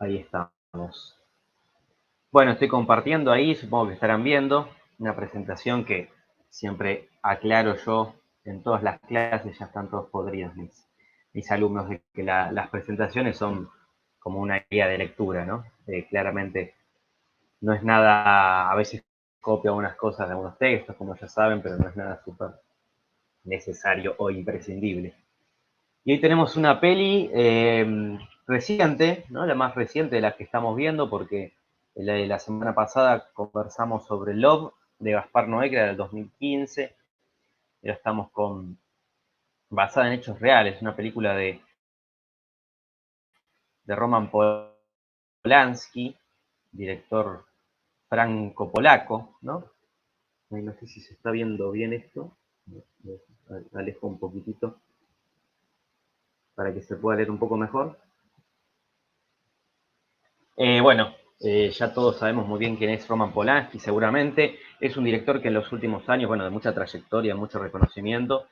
Ahí estamos. Bueno, estoy compartiendo ahí, supongo que estarán viendo, una presentación que siempre aclaro yo en todas las clases, ya están todos podridos mis alumnos, de que las presentaciones son como una guía de lectura, ¿no? Claramente no es nada, a veces copio algunas cosas de algunos textos, como ya saben, pero no es nada súper necesario o imprescindible. Y hoy tenemos una peli reciente, ¿no? La más reciente de las que estamos viendo, porque la semana pasada conversamos sobre Love de Gaspar Noé, que era del 2015. Ahora estamos basada en hechos reales, una película de Roman Polanski, director franco-polaco, ¿no? No sé si se está viendo bien esto. Alejo un poquitito para que se pueda leer un poco mejor. Bueno, ya todos sabemos muy bien quién es Roman Polanski, seguramente. Es un director que en los últimos años, bueno, de mucha trayectoria, mucho reconocimiento,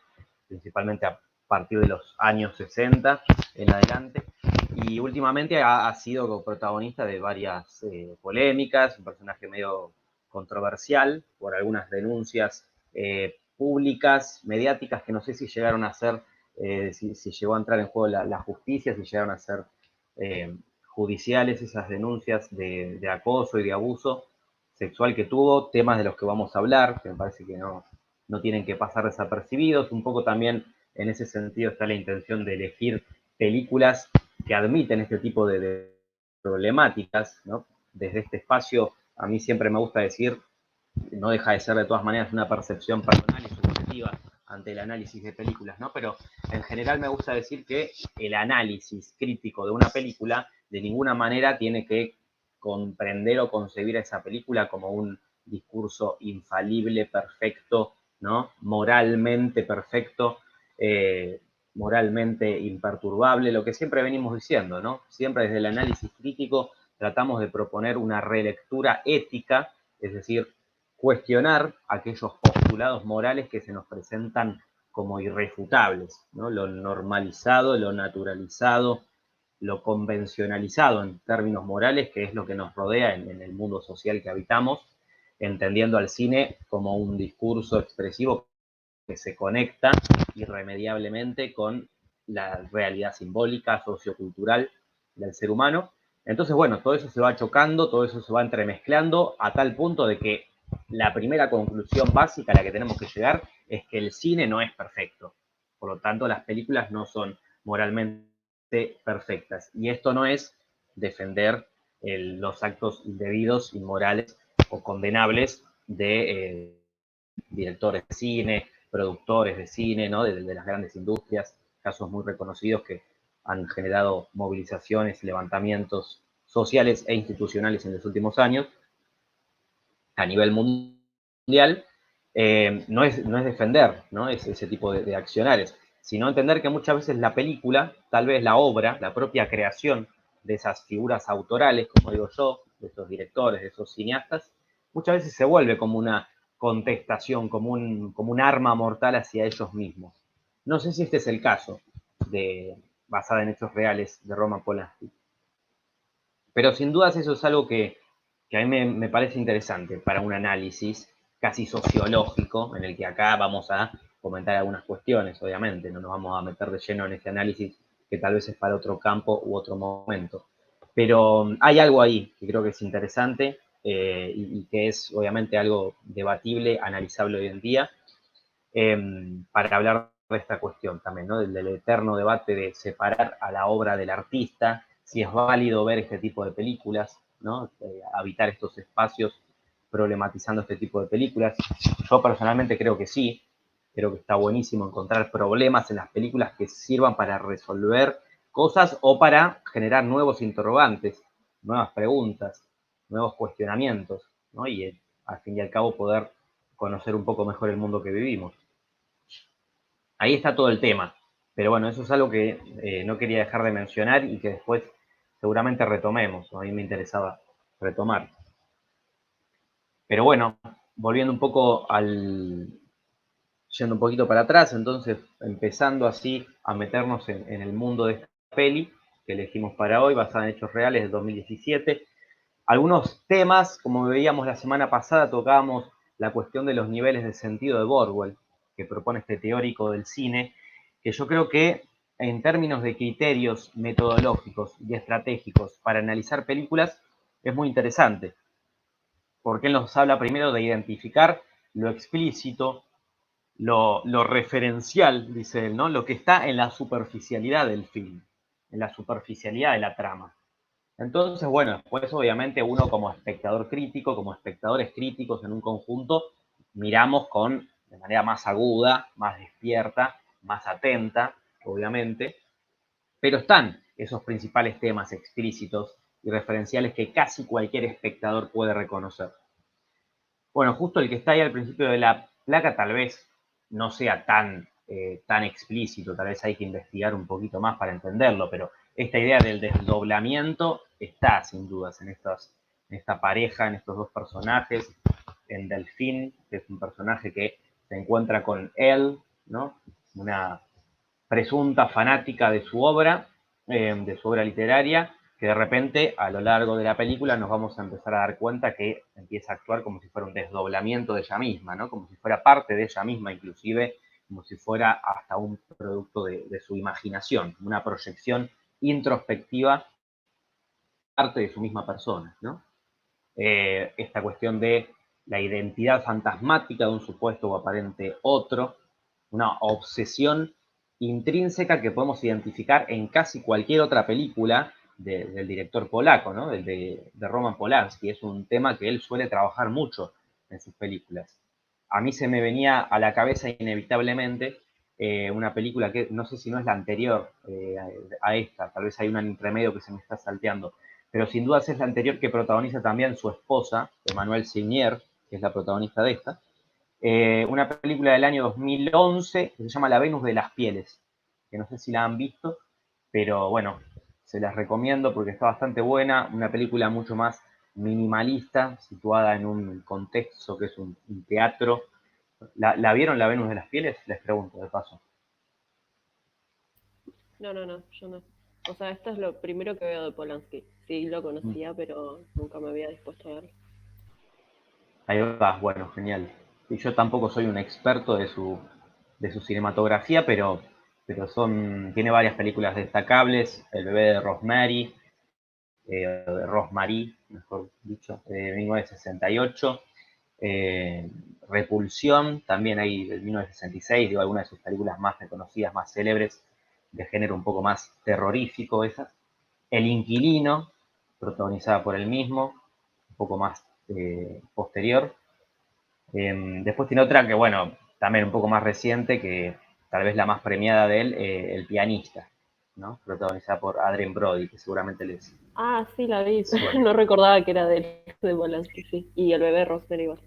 principalmente a partir de los años 60 en adelante. Y últimamente ha sido protagonista de varias polémicas, un personaje medio controversial por algunas denuncias públicas, mediáticas, que no sé si llegaron a ser, si llegó a entrar en juego la justicia, si llegaron a ser judiciales esas denuncias de acoso y de abuso sexual que tuvo, temas de los que vamos a hablar, que me parece que no tienen que pasar desapercibidos. Un poco también en ese sentido está la intención de elegir películas que admiten este tipo de problemáticas, ¿no? Desde este espacio, a mí siempre me gusta decir, no deja de ser de todas maneras una percepción personal y subjetiva ante el análisis de películas, ¿no? Pero en general me gusta decir que el análisis crítico de una película de ninguna manera tiene que comprender o concebir a esa película como un discurso infalible, perfecto, ¿no? Moralmente perfecto, moralmente imperturbable, lo que siempre venimos diciendo, ¿no? Siempre desde el análisis crítico tratamos de proponer una relectura ética, es decir, cuestionar aquellos postulados morales que se nos presentan como irrefutables, ¿no? Lo normalizado, lo naturalizado, lo convencionalizado en términos morales, que es lo que nos rodea en el mundo social que habitamos, entendiendo al cine como un discurso expresivo que se conecta irremediablemente con la realidad simbólica, sociocultural del ser humano. Entonces, bueno, todo eso se va chocando, todo eso se va entremezclando a tal punto de que la primera conclusión básica a la que tenemos que llegar es que el cine no es perfecto. Por lo tanto, las películas no son moralmente perfectas. Y esto no es defender los actos indebidos, inmorales o condenables de directores de cine, productores de cine, ¿no? de las grandes industrias, casos muy reconocidos que han generado movilizaciones, levantamientos sociales e institucionales en los últimos años a nivel mundial. No es defender, ¿no? Ese tipo de accionarios, sino entender que muchas veces la película, tal vez la obra, la propia creación de esas figuras autorales, como digo yo, de esos directores, de esos cineastas, muchas veces se vuelve como una contestación, como un arma mortal hacia ellos mismos. No sé si este es el caso, basada en hechos reales, de Roman Polanski. Pero sin dudas eso es algo que a mí me parece interesante para un análisis casi sociológico, en el que acá vamos a comentar algunas cuestiones, obviamente, no nos vamos a meter de lleno en este análisis que tal vez es para otro campo u otro momento. Pero hay algo ahí que creo que es interesante y que es obviamente algo debatible, analizable hoy en día, para hablar de esta cuestión también, ¿no? Del eterno debate de separar a la obra del artista, si es válido ver este tipo de películas, ¿no? Habitar estos espacios problematizando este tipo de películas. Yo personalmente creo que sí, creo que está buenísimo encontrar problemas en las películas que sirvan para resolver cosas o para generar nuevos interrogantes, nuevas preguntas, nuevos cuestionamientos, ¿no? Y al fin y al cabo poder conocer un poco mejor el mundo que vivimos. Ahí está todo el tema. Pero bueno, eso es algo que no quería dejar de mencionar y que después seguramente retomemos. A mí me interesaba retomar. Pero bueno, volviendo un poco yendo un poquito para atrás, entonces empezando así a meternos en el mundo de esta peli, que elegimos para hoy, basada en hechos reales de 2017. Algunos temas, como veíamos la semana pasada, tocábamos la cuestión de los niveles de sentido de Borwell, que propone este teórico del cine, que yo creo que en términos de criterios metodológicos y estratégicos para analizar películas es muy interesante, porque él nos habla primero de identificar lo explícito, lo referencial, dice él, ¿no? Lo que está en la superficialidad del film, en la superficialidad de la trama. Entonces, bueno, después obviamente uno como espectador crítico, como espectadores críticos en un conjunto, miramos de manera más aguda, más despierta, más atenta, obviamente, pero están esos principales temas explícitos y referenciales que casi cualquier espectador puede reconocer. Bueno, justo el que está ahí al principio de la placa tal vez no sea tan explícito, tal vez hay que investigar un poquito más para entenderlo, pero esta idea del desdoblamiento está sin dudas en esta pareja, en estos dos personajes, en Delfín, que es un personaje que se encuentra con él, ¿no? Una presunta fanática de su obra literaria, que de repente a lo largo de la película nos vamos a empezar a dar cuenta que empieza a actuar como si fuera un desdoblamiento de ella misma, ¿no? Como si fuera parte de ella misma, inclusive como si fuera hasta un producto de su imaginación, una proyección introspectiva, parte de su misma persona, ¿no? Esta cuestión de la identidad fantasmática de un supuesto o aparente otro, una obsesión intrínseca que podemos identificar en casi cualquier otra película del director polaco, ¿no? De Roman Polanski. Es un tema que él suele trabajar mucho en sus películas. A mí se me venía a la cabeza inevitablemente una película que no sé si no es la anterior a esta, tal vez hay una en intermedio que se me está salteando, pero sin duda es la anterior que protagoniza también su esposa, Emmanuelle Seigner, que es la protagonista de esta. Una película del año 2011 que se llama La Venus de las Pieles, que no sé si la han visto, pero bueno, se las recomiendo porque está bastante buena, una película mucho más minimalista, situada en un contexto que es un teatro. ¿La vieron La Venus de las Pieles? Les pregunto, de paso. No, no, no, yo no. O sea, esto es lo primero que veo de Polanski. Sí, lo conocía, pero nunca me había dispuesto a verlo. Ahí va, bueno, genial. Y yo tampoco soy un experto de su cinematografía, tiene varias películas destacables. El bebé de Rosemary, de Rosemary, mejor dicho, de 1968. Eh, Repulsión, también hay de 1966, digo, algunas de sus películas más reconocidas, más célebres, de género un poco más terrorífico esas. El Inquilino, protagonizada por él mismo, un poco más posterior. Después tiene otra que, bueno, también un poco más reciente, que tal vez la más premiada de él, El pianista, ¿no? Protagonizada por Adrien Brody, que seguramente Ah, sí, la vi. suena. No recordaba que era de Polanski, sí. Y el bebé Rosemary igual.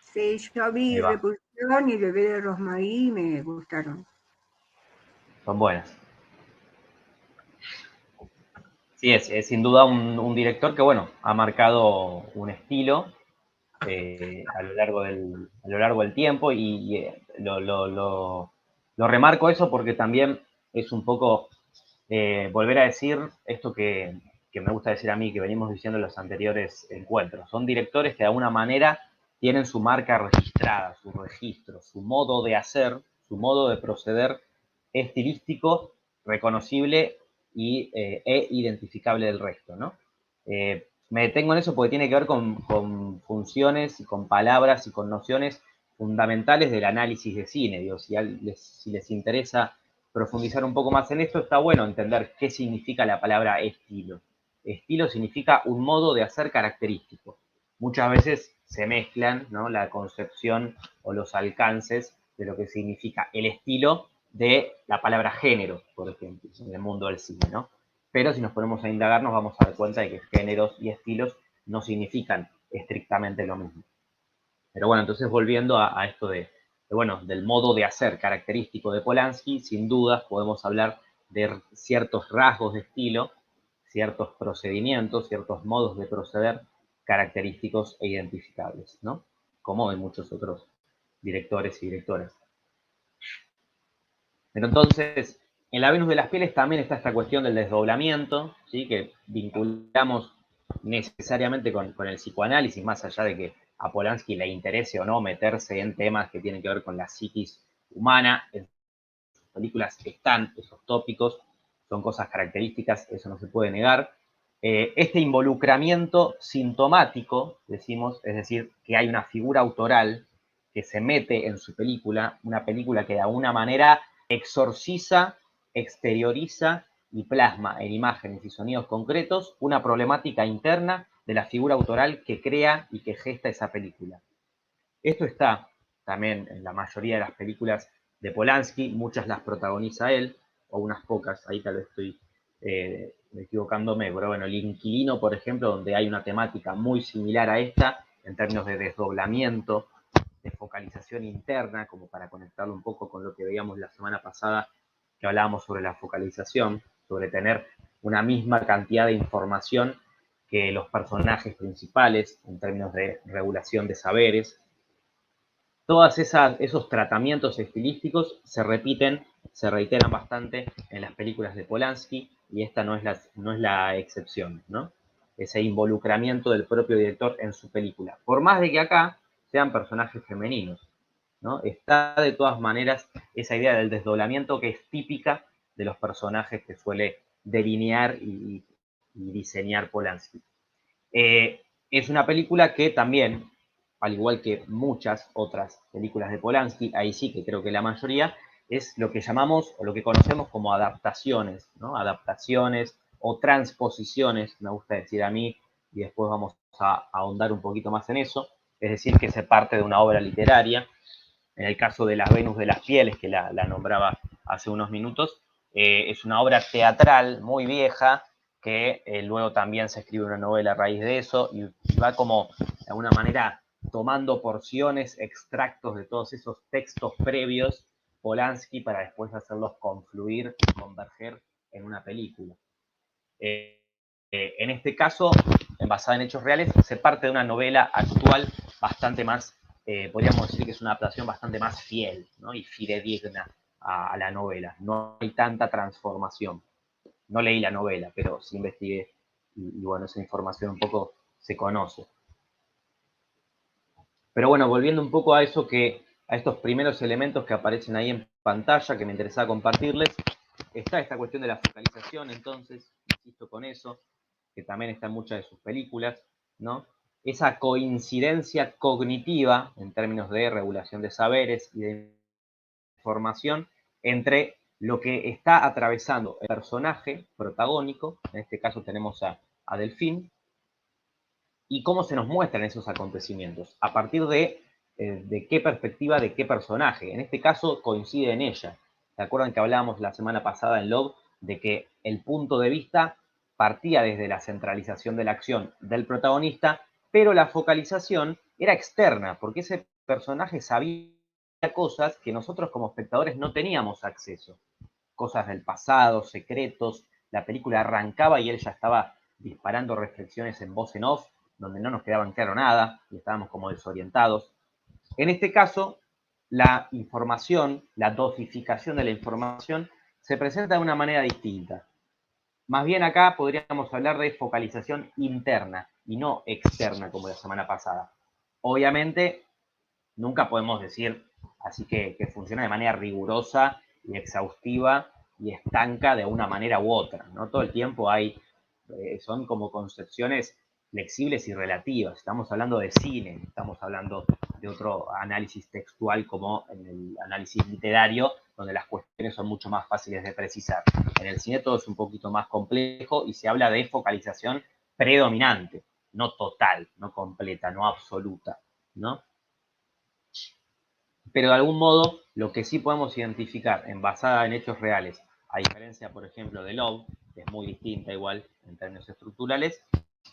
Sí, yo Ahí vi va, Repulsión y el bebé de Rosmarie y me gustaron. son buenas. Sí, es sin duda un director que, bueno, ha marcado un estilo a lo largo del tiempo y lo remarco eso porque también es un poco volver a decir esto que me gusta decir a mí, que venimos diciendo en los anteriores encuentros. Son directores que de alguna manera tienen su marca registrada, su registro, su modo de hacer, su modo de proceder estilístico, reconocible e identificable del resto, ¿no? Me detengo en eso porque tiene que ver con funciones y con palabras y con nociones fundamentales del análisis de cine. Digo, si les interesa profundizar un poco más en esto, está bueno entender qué significa la palabra estilo. Estilo significa un modo de hacer característico. Muchas veces se mezclan, ¿no?, la concepción o los alcances de lo que significa el estilo de la palabra género, por ejemplo, en el mundo del cine, ¿no? Pero si nos ponemos a indagar nos vamos a dar cuenta de que géneros y estilos no significan estrictamente lo mismo. Pero bueno, entonces volviendo a esto bueno, del modo de hacer característico de Polanski, sin dudas podemos hablar de ciertos rasgos de estilo, ciertos procedimientos, ciertos modos de proceder característicos e identificables, ¿no? Como de muchos otros directores y directoras. Pero entonces, En la Venus de las Pieles también está esta cuestión del desdoblamiento, ¿sí? Que vinculamos necesariamente con el psicoanálisis, más allá de que a Polanski le interese o no meterse en temas que tienen que ver con la psiquis humana. En sus películas están esos tópicos, son cosas características, eso no se puede negar. Este involucramiento sintomático, decimos, es decir, que hay una figura autoral que se mete en su película, una película que de alguna manera exorciza, exterioriza y plasma en imágenes y sonidos concretos una problemática interna de la figura autoral que crea y que gesta esa película. Esto está también en la mayoría de las películas de Polanski, muchas las protagoniza él, o unas pocas, ahí tal vez estoy equivocándome, pero bueno, El Inquilino, por ejemplo, donde hay una temática muy similar a esta, en términos de desdoblamiento, de focalización interna, como para conectarlo un poco con lo que veíamos la semana pasada, que hablábamos sobre la focalización, sobre tener una misma cantidad de información que los personajes principales, en términos de regulación de saberes. Todos esos tratamientos estilísticos se repiten, se reiteran bastante en las películas de Polanski, y esta no es la excepción, ¿no? Ese involucramiento del propio director en su película. Por más de que acá sean personajes femeninos, ¿no? Está de todas maneras esa idea del desdoblamiento que es típica de los personajes que suele delinear y diseñar Polanski. Es una película que también, al igual que muchas otras películas de Polanski, ahí sí que creo que la mayoría, es lo que llamamos o lo que conocemos como adaptaciones, ¿no? Adaptaciones o transposiciones, me gusta decir a mí, y después vamos a ahondar un poquito más en eso. Es decir, que se parte de una obra literaria. En el caso de Las Venus de las Pieles, que la nombraba hace unos minutos, es una obra teatral muy vieja, que luego también se escribe una novela a raíz de eso, y va como, de alguna manera, tomando porciones, extractos de todos esos textos previos, Polanski, para después hacerlos confluir y converger en una película. En este caso, basada en hechos reales, se parte de una novela actual bastante más, podríamos decir que es una adaptación bastante más fiel, ¿no? Y fidedigna a la novela. No hay tanta transformación. No leí la novela, pero sí investigué y bueno, esa información un poco se conoce. Pero bueno, volviendo un poco a eso a estos primeros elementos que aparecen ahí en pantalla, que me interesaba compartirles, está esta cuestión de la focalización, entonces, insisto con eso, que también está en muchas de sus películas, ¿no? Esa coincidencia cognitiva, en términos de regulación de saberes y de información, entre lo que está atravesando el personaje protagónico, en este caso tenemos a Delfín, y cómo se nos muestran esos acontecimientos, a partir de qué perspectiva, de qué personaje. En este caso coincide en ella. ¿Se acuerdan que hablábamos la semana pasada en Love de que el punto de vista partía desde la centralización de la acción del protagonista, pero la focalización era externa, porque ese personaje sabía cosas que nosotros como espectadores no teníamos acceso? Cosas del pasado, secretos. La película arrancaba y él ya estaba disparando reflexiones en voz en off, donde no nos quedaban claro nada y estábamos como desorientados. En este caso, la información, la dosificación de la información, se presenta de una manera distinta. Más bien acá podríamos hablar de focalización interna y no externa, como la semana pasada. Obviamente, nunca podemos decir así que funciona de manera rigurosa y exhaustiva y estanca de una manera u otra, ¿no? Todo el tiempo son como concepciones flexibles y relativas. Estamos hablando de cine, estamos hablando de otro análisis textual como en el análisis literario, donde las cuestiones son mucho más fáciles de precisar. En el cine todo es un poquito más complejo y se habla de focalización predominante, no total, no completa, no absoluta, ¿no? Pero de algún modo, lo que sí podemos identificar basada en hechos reales, a diferencia, por ejemplo, de Love, que es muy distinta igual en términos estructurales,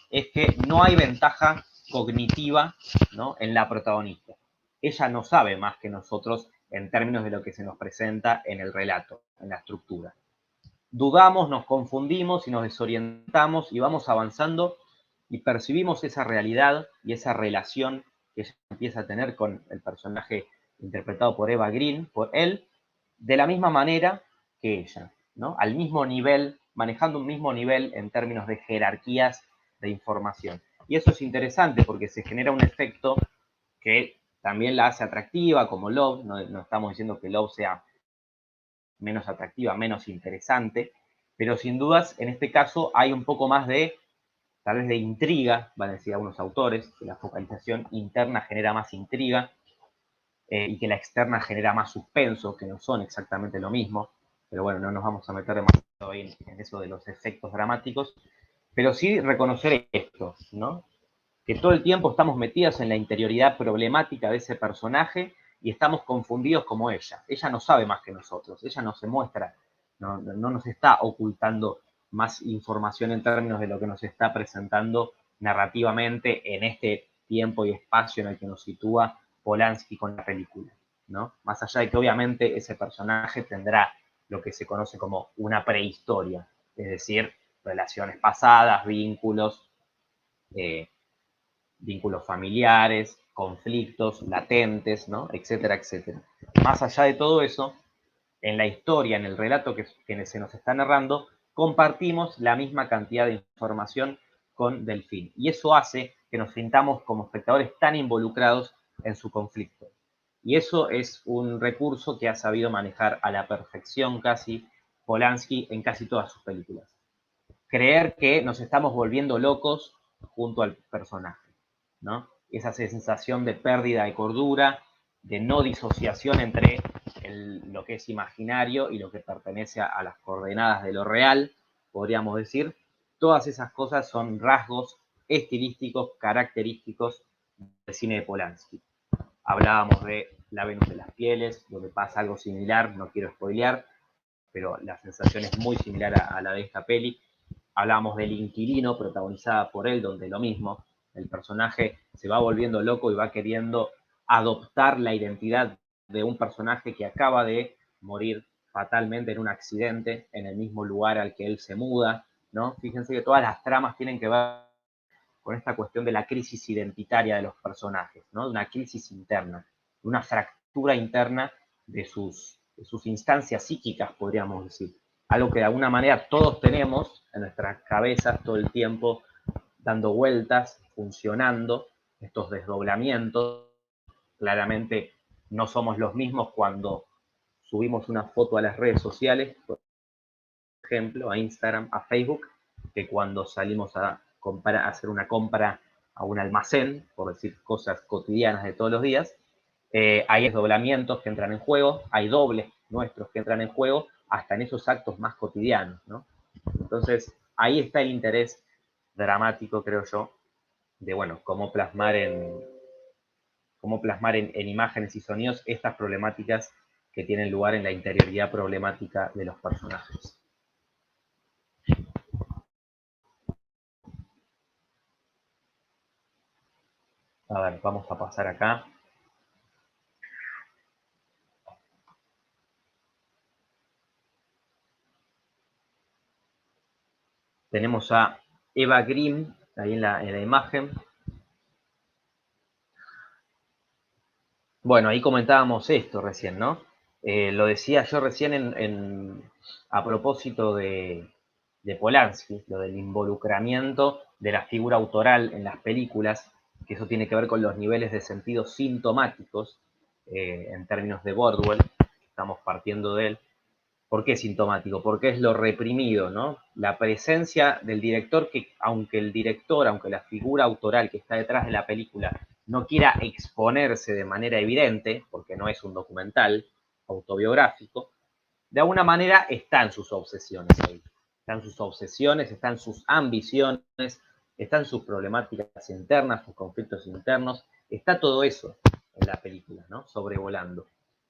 es que no hay ventaja cognitiva, ¿no?, en la protagonista. Ella no sabe más que nosotros en términos de lo que se nos presenta en el relato, en la estructura. Dudamos, nos confundimos y nos desorientamos y vamos avanzando y percibimos esa realidad y esa relación que ella empieza a tener con el personaje interpretado por Eva Green, por él, de la misma manera que ella. ¿no? Al mismo nivel, manejando un mismo nivel en términos de jerarquías de información. Y eso es interesante porque se genera un efecto que también la hace atractiva, como Love. No estamos diciendo que Love sea menos atractiva, menos interesante, pero sin dudas, en este caso, hay un poco más de, tal vez de intriga, van a decir algunos autores, que la focalización interna genera más intriga y que la externa genera más suspenso, que no son exactamente lo mismo, pero bueno, no nos vamos a meter demasiado ahí en eso de los efectos dramáticos, pero sí reconocer esto, ¿no? Que todo el tiempo estamos metidos en la interioridad problemática de ese personaje y estamos confundidos como ella. Ella no sabe más que nosotros, ella no se muestra, no nos está ocultando más información en términos de lo que nos está presentando narrativamente en este tiempo y espacio en el que nos sitúa Polanski con la película, ¿no? Más allá de que obviamente ese personaje tendrá lo que se conoce como una prehistoria, es decir, relaciones pasadas, vínculos familiares, conflictos latentes, ¿no? Etcétera, etcétera. Más allá de todo eso, en la historia, en el relato que se nos está narrando, compartimos la misma cantidad de información con Delfín. Y eso hace que nos sintamos como espectadores tan involucrados en su conflicto. Y eso es un recurso que ha sabido manejar a la perfección casi Polanski en casi todas sus películas. Creer que nos estamos volviendo locos junto al personaje, ¿no? Esa sensación de pérdida de cordura, de no disociación entre lo que es imaginario y lo que pertenece a las coordenadas de lo real, podríamos decir. Todas esas cosas son rasgos estilísticos, característicos del cine de Polanski. Hablábamos de La Venus de las Pieles, donde pasa algo similar, no quiero spoilear, pero la sensación es muy similar a la de esta peli. Hablábamos del Inquilino, protagonizada por él, donde lo mismo, el personaje se va volviendo loco y va queriendo adoptar la identidad de un personaje que acaba de morir fatalmente en un accidente en el mismo lugar al que él se muda, ¿no? Fíjense que todas las tramas tienen que ver con esta cuestión de la crisis identitaria de los personajes, ¿no? De una crisis interna, de una fractura interna de sus instancias psíquicas, podríamos decir. Algo que de alguna manera todos tenemos en nuestras cabezas todo el tiempo, dando vueltas, funcionando, estos desdoblamientos. Claramente no somos los mismos cuando subimos una foto a las redes sociales, por ejemplo, a Instagram, a Facebook, que cuando salimos a hacer una compra a un almacén, por decir cosas cotidianas de todos los días. Hay desdoblamientos que entran en juego, hay dobles nuestros que entran en juego, hasta en esos actos más cotidianos, ¿no? Entonces, ahí está el interés dramático, creo yo, de, bueno, cómo plasmar en imágenes y sonidos estas problemáticas que tienen lugar en la interioridad problemática de los personajes. A ver, vamos a pasar acá. Tenemos a Eva Green, ahí en la imagen. Bueno, ahí comentábamos esto recién, ¿no? Lo decía yo recién a propósito de Polanski, lo del involucramiento de la figura autoral en las películas, que eso tiene que ver con los niveles de sentido sintomáticos, en términos de Bordwell, estamos partiendo de él. ¿Por qué sintomático? Porque es lo reprimido, ¿no? La presencia del director, que aunque la figura autoral que está detrás de la película no quiera exponerse de manera evidente, porque no es un documental autobiográfico, de alguna manera están sus obsesiones ahí. Están sus obsesiones, están sus ambiciones, están sus problemáticas internas, sus conflictos internos, está todo eso en la película, ¿no? Sobrevolando.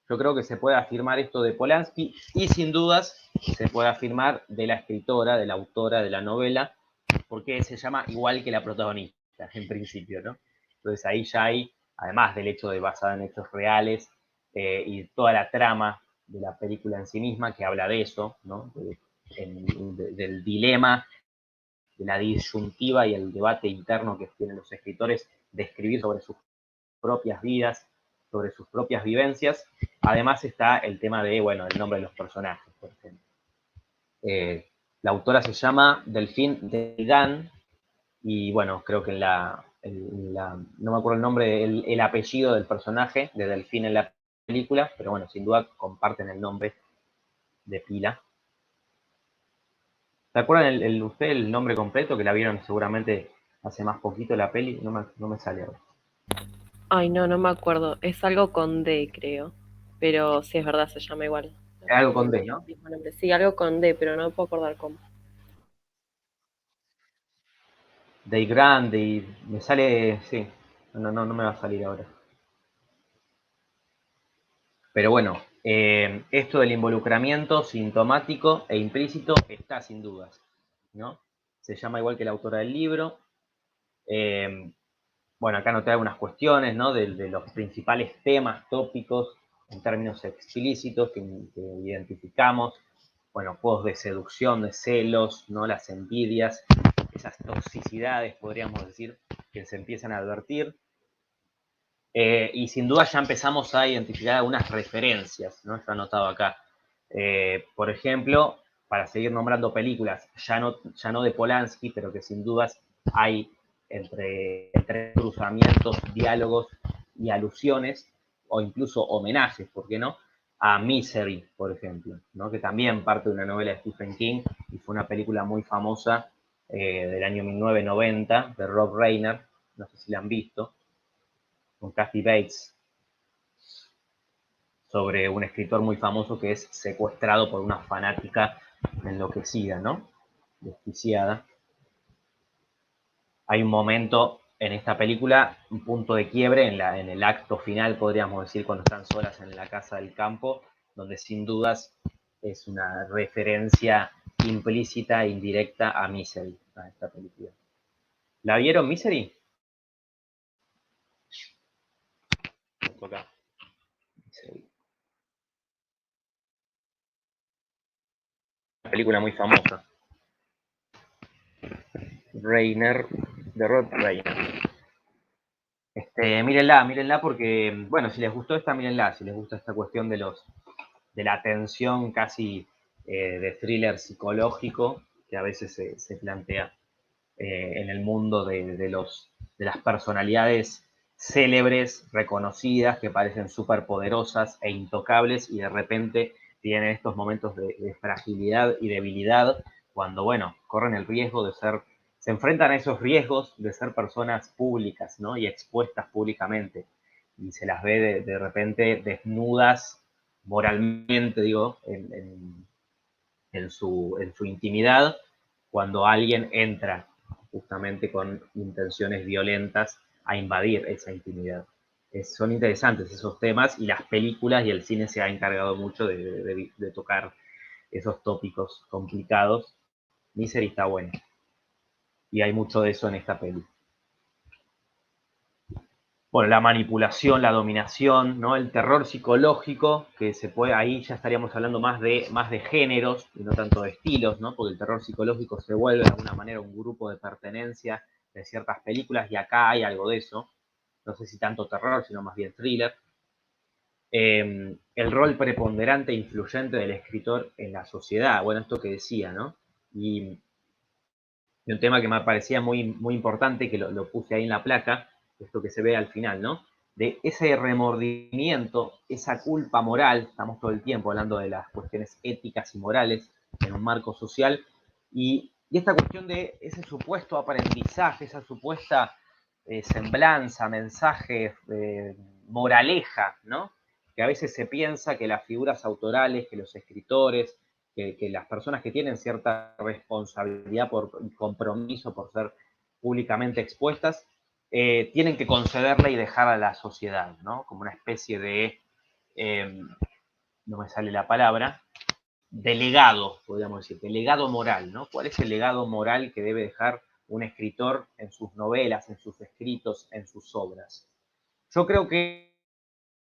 Yo creo que se puede afirmar esto de Polanski y sin dudas se puede afirmar de la escritora, de la autora de la novela, porque se llama igual que la protagonista, en principio, ¿no? Entonces ahí ya hay, además del hecho de basada en hechos reales y toda la trama de la película en sí misma que habla de eso, ¿no? Del dilema, de la disyuntiva y el debate interno que tienen los escritores de escribir sobre sus propias vidas, sobre sus propias vivencias. Además está el tema de, bueno, el nombre de los personajes, por ejemplo. La autora se llama Delphine Delgan y bueno, creo que no me acuerdo el nombre, el apellido del personaje de Delphine en la película, pero bueno, sin duda comparten el nombre de pila. ¿Se acuerdan usted el nombre completo que la vieron seguramente hace más poquito la peli? No me sale ahora. Ay, no me acuerdo. Es algo con D, creo. Pero sí es verdad, se llama igual. Algo con El D, ¿no? mismo nombre. Sí, algo con D, pero no me puedo acordar cómo. Day Grande, me sale, sí, no me va a salir ahora. Pero bueno, esto del involucramiento sintomático e implícito está sin dudas, ¿no? Se llama igual que la autora del libro. Bueno, acá noté algunas cuestiones, ¿no? De los principales temas, tópicos, en términos explícitos que identificamos. Bueno, juegos de seducción, de celos, ¿no? Las envidias, esas toxicidades, podríamos decir, que se empiezan a advertir. Y sin duda ya empezamos a identificar algunas referencias, ¿no? Yo he anotado acá. Por ejemplo, para seguir nombrando películas, ya no de Polanski, pero que sin dudas hay entre cruzamientos, diálogos y alusiones, o incluso homenajes, ¿por qué no? A Misery, por ejemplo, ¿no? Que también parte de una novela de Stephen King y fue una película muy famosa del año 1990 de Rob Reiner, no sé si la han visto, con Kathy Bates, sobre un escritor muy famoso que es secuestrado por una fanática enloquecida, ¿no? Desquiciada. Hay un momento en esta película, un punto de quiebre en el acto final, podríamos decir, cuando están solas en la casa del campo, donde sin dudas es una referencia implícita e indirecta a Misery, a esta película. ¿La vieron, Misery? Toca. Misery. Una película muy famosa. Reiner, de Rod Reiner. Mírenla porque, bueno, si les gustó esta, mírenla, si les gusta esta cuestión de la tensión casi de thriller psicológico que a veces se plantea en el mundo de las personalidades célebres, reconocidas, que parecen súper poderosas e intocables y de repente tienen estos momentos de fragilidad y debilidad cuando, bueno, corren el riesgo de se enfrentan a esos riesgos de ser personas públicas, ¿no? Y expuestas públicamente. Y se las ve de repente desnudas moralmente, digo, en su intimidad, cuando alguien entra justamente con intenciones violentas a invadir esa intimidad. Son interesantes esos temas y las películas y el cine se ha encargado mucho de tocar esos tópicos complicados. Misery está bueno. Y hay mucho de eso en esta peli. Bueno, la manipulación, la dominación, ¿no? El terror psicológico, que ahí ya estaríamos hablando más de géneros y no tanto de estilos, ¿no? Porque el terror psicológico se vuelve de alguna manera un grupo de pertenencia de ciertas películas y acá hay algo de eso. No sé si tanto terror, sino más bien thriller. El rol preponderante e influyente del escritor en la sociedad, bueno, esto que decía, ¿no? Y un tema que me parecía muy, muy importante, que lo puse ahí en la placa, esto que se ve al final, ¿no? De ese remordimiento, esa culpa moral, estamos todo el tiempo hablando de las cuestiones éticas y morales en un marco social, y esta cuestión de ese supuesto aprendizaje, esa supuesta semblanza, mensaje, moraleja, ¿no? Que a veces se piensa que las figuras autorales, que los escritores, que las personas que tienen cierta responsabilidad y compromiso por ser públicamente expuestas, tienen que concederla y dejar a la sociedad, ¿no? Como una especie de, no me sale la palabra, de legado, podríamos decir, de legado moral, ¿no? ¿Cuál es el legado moral que debe dejar un escritor en sus novelas, en sus escritos, en sus obras? Yo creo que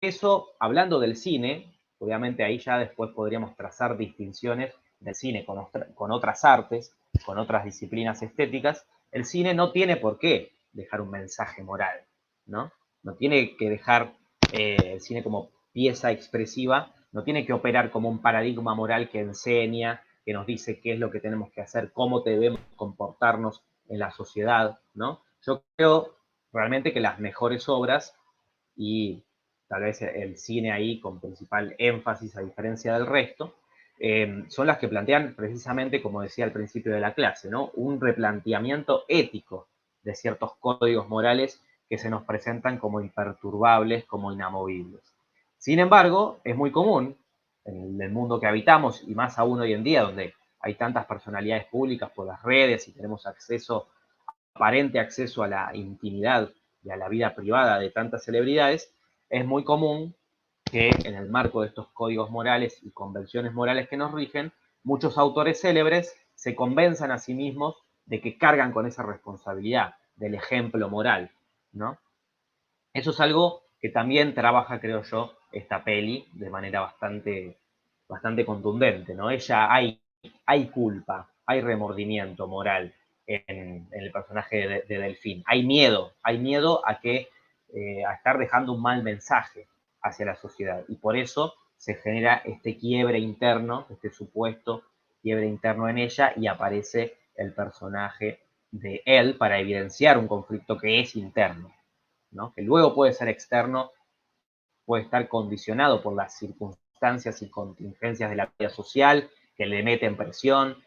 eso, hablando del cine, obviamente ahí ya después podríamos trazar distinciones del cine con otras artes, con otras disciplinas estéticas. El cine no tiene por qué dejar un mensaje moral, ¿no? No tiene que dejar el cine como pieza expresiva, no tiene que operar como un paradigma moral que enseña que nos dice qué es lo que tenemos que hacer, cómo debemos comportarnos en la sociedad, ¿no? Yo creo realmente que las mejores obras, y tal vez el cine ahí con principal énfasis a diferencia del resto, son las que plantean precisamente, como decía al principio de la clase, ¿no? Un replanteamiento ético de ciertos códigos morales que se nos presentan como imperturbables, como inamovibles. Sin embargo, es muy común en el mundo que habitamos, y más aún hoy en día, donde hay tantas personalidades públicas por las redes y tenemos aparente acceso a la intimidad y a la vida privada de tantas celebridades, es muy común que en el marco de estos códigos morales y convenciones morales que nos rigen, muchos autores célebres se convenzan a sí mismos de que cargan con esa responsabilidad del ejemplo moral, ¿no? Eso es algo que también trabaja, creo yo, esta peli de manera bastante contundente, ¿no? Hay culpa, hay remordimiento moral en el personaje de Delfín. Hay miedo a estar dejando un mal mensaje hacia la sociedad. Y por eso se genera este quiebre interno, este supuesto quiebre interno en ella, y aparece el personaje de él para evidenciar un conflicto que es interno, ¿no? Que luego puede ser externo, puede estar condicionado por las circunstancias y contingencias de la vida social, que le meten presión,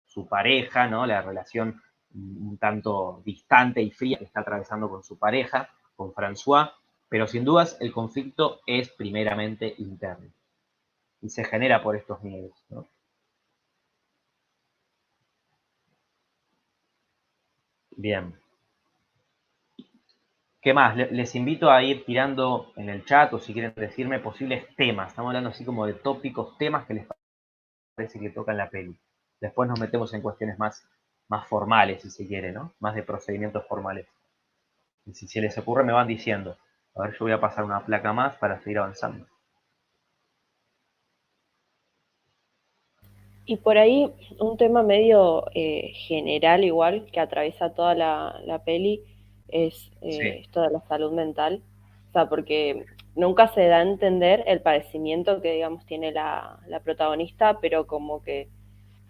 su pareja, ¿no? La relación un tanto distante y fría que está atravesando con su pareja, con François, pero sin dudas el conflicto es primeramente interno y se genera por estos miedos, ¿no? Bien. ¿Qué más? Les invito a ir tirando en el chat, o si quieren decirme posibles temas. Estamos hablando así como de tópicos, temas que les parece que tocan la peli. Después nos metemos en cuestiones más formales, si se quiere, ¿no? Más de procedimientos formales. Y si se les ocurre, me van diciendo. A ver, yo voy a pasar una placa más para seguir avanzando. Y por ahí un tema medio general igual que atraviesa toda la peli es Sí. esto de la salud mental. O sea, porque nunca se da a entender el padecimiento que, digamos, tiene la protagonista, pero como que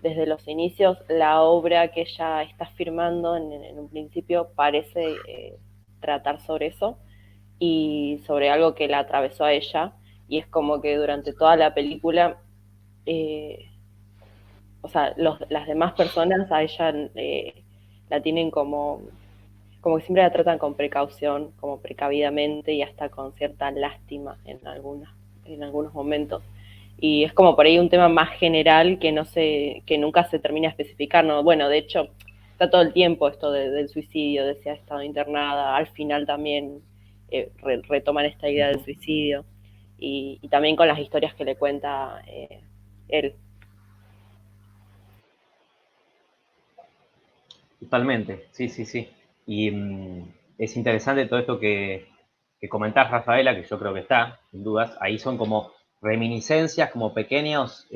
desde los inicios la obra que ella está firmando en un principio parece tratar sobre eso y sobre algo que la atravesó a ella. Y es como que durante toda la película... Eh, o sea, las demás personas a ella la tienen como que siempre la tratan con precaución, como precavidamente y hasta con cierta lástima en algunos momentos. Y es como por ahí un tema más general que no sé, que nunca se termina de especificar, ¿no? Bueno, de hecho, está todo el tiempo esto del suicidio, de si ha estado internada, al final también retoman esta idea del suicidio, y también con las historias que le cuenta él. Totalmente, sí, sí, sí. Y es interesante todo esto que comentás, Rafaela, que yo creo que está, sin dudas. Ahí son como reminiscencias, como pequeños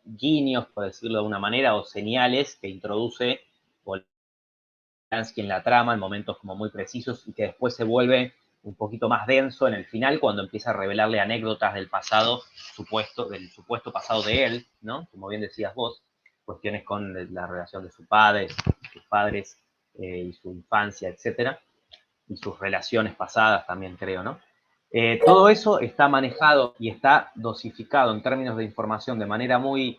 guiños, por decirlo de una manera, o señales que introduce Polanski en la trama en momentos como muy precisos, y que después se vuelve un poquito más denso en el final cuando empieza a revelarle anécdotas del pasado del supuesto pasado de él, ¿no? Como bien decías vos, cuestiones con la relación de sus padres y su infancia, etcétera, y sus relaciones pasadas también, creo, ¿no? Todo eso está manejado y está dosificado en términos de información de manera muy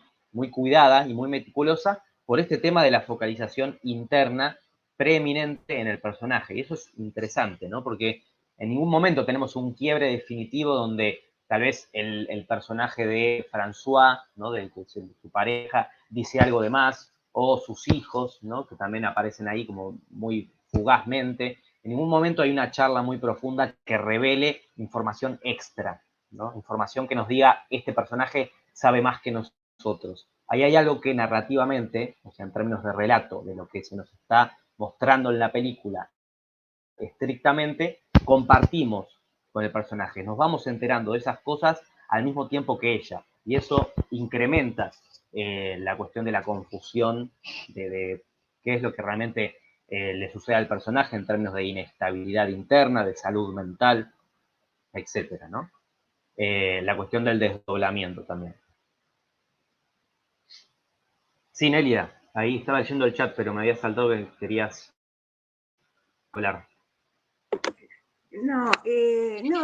cuidada y muy meticulosa por este tema de la focalización interna preeminente en el personaje. Y eso es interesante, ¿no? Porque en ningún momento tenemos un quiebre definitivo donde tal vez el personaje de François, ¿no? De su pareja, dice algo de más, o sus hijos, ¿no? Que también aparecen ahí como muy fugazmente. En ningún momento hay una charla muy profunda que revele información extra, ¿no? Información que nos diga, este personaje sabe más que nosotros. Ahí hay algo que narrativamente, o sea, en términos de relato, de lo que se nos está mostrando en la película, estrictamente, compartimos con el personaje. Nos vamos enterando de esas cosas al mismo tiempo que ella. Y eso incrementa la cuestión de la confusión de qué es lo que realmente le sucede al personaje en términos de inestabilidad interna, de salud mental, etcétera, ¿no? La cuestión del desdoblamiento también. Sí, Nélida, ahí estaba leyendo el chat, pero me había saltado que querías hablar. No,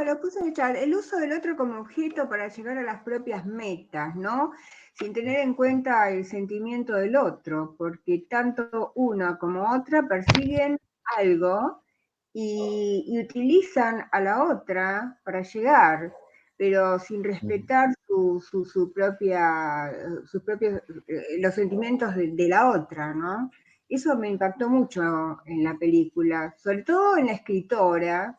lo puse en el chat. El uso del otro como objeto para llegar a las propias metas, ¿no? Sin tener en cuenta el sentimiento del otro, porque tanto una como otra persiguen algo y utilizan a la otra para llegar, pero sin respetar su propia, sus propios, los sentimientos de la otra, ¿no? Eso me impactó mucho en la película, sobre todo en la escritora,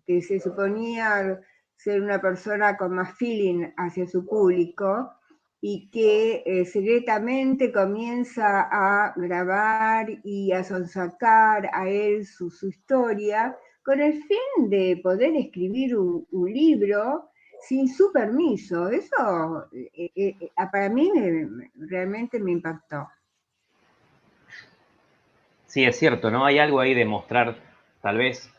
que se suponía ser una persona con más feeling hacia su público y que secretamente comienza a grabar y a sonsacar a él su historia con el fin de poder escribir un libro sin su permiso. Eso para mí realmente me impactó. Sí, es cierto, ¿no? Hay algo ahí de mostrar, tal vez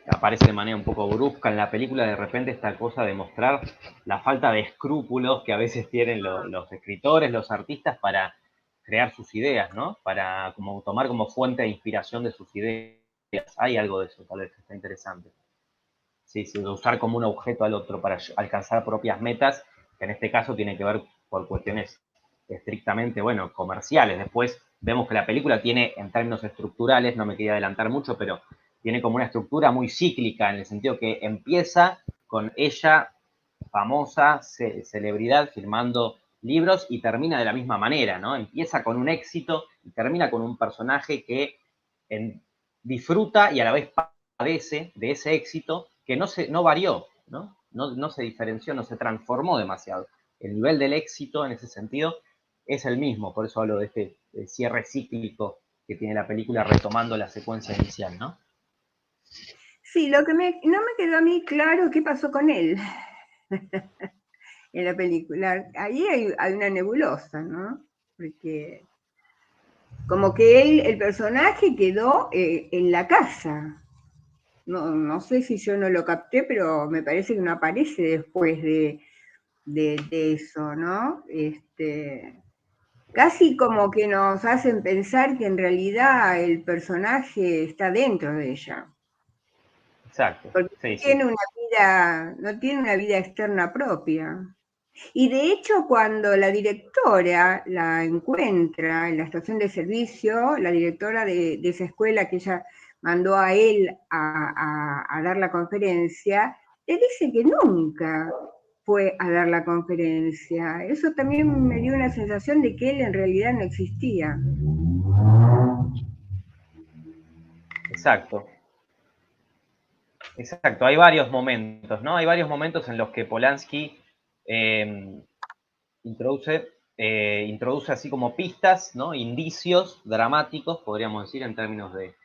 aparece de manera un poco brusca en la película, de repente esta cosa de mostrar la falta de escrúpulos que a veces tienen los escritores, los artistas para crear sus ideas, ¿no? Para como tomar como fuente de inspiración de sus ideas. Hay algo de eso, tal vez, que está interesante. Sí, sí, de usar como un objeto al otro para alcanzar propias metas, que en este caso tiene que ver por cuestiones estrictamente, bueno, comerciales. Después vemos que la película tiene, en términos estructurales, no me quería adelantar mucho, pero tiene como una estructura muy cíclica, en el sentido que empieza con ella, famosa, celebridad, firmando libros, y termina de la misma manera, ¿no? Empieza con un éxito y termina con un personaje que disfruta y a la vez padece de ese éxito que no varió, ¿no? No se diferenció, no se transformó demasiado. El nivel del éxito en ese sentido es el mismo, por eso hablo de este cierre cíclico que tiene la película retomando la secuencia inicial, ¿no? Sí, lo que no me quedó a mí claro qué pasó con él en la película. Ahí hay una nebulosa, ¿no? Porque como que el personaje quedó en la casa. No sé si yo no lo capté, pero me parece que no aparece después de eso, ¿no? Casi como que nos hacen pensar que en realidad el personaje está dentro de ella, Exacto, porque sí, sí. no tiene una vida externa propia. Y de hecho, cuando la directora la encuentra en la estación de servicio, la directora de esa escuela que ella mandó a él a dar la conferencia, le dice que nunca fue a dar la conferencia. Eso también me dio una sensación de que él en realidad no existía. Exacto. Exacto, hay varios momentos, ¿no? Hay varios momentos en los que Polanski eh, introduce así como pistas, ¿no? Indicios dramáticos, podríamos decir, en términos de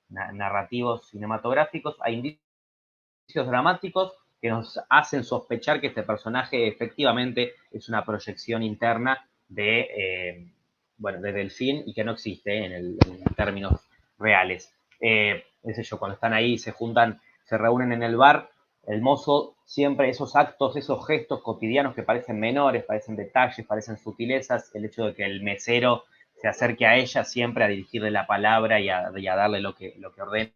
narrativos cinematográficos. Hay indicios dramáticos que nos hacen sospechar que este personaje efectivamente es una proyección interna de Delfín y que no existe en términos reales. Qué sé yo, cuando están ahí, se juntan, se reúnen en el bar, el mozo siempre esos actos, esos gestos cotidianos que parecen menores, parecen detalles, parecen sutilezas, el hecho de que el mesero se acerque a ella siempre a dirigirle la palabra y a darle lo que ordena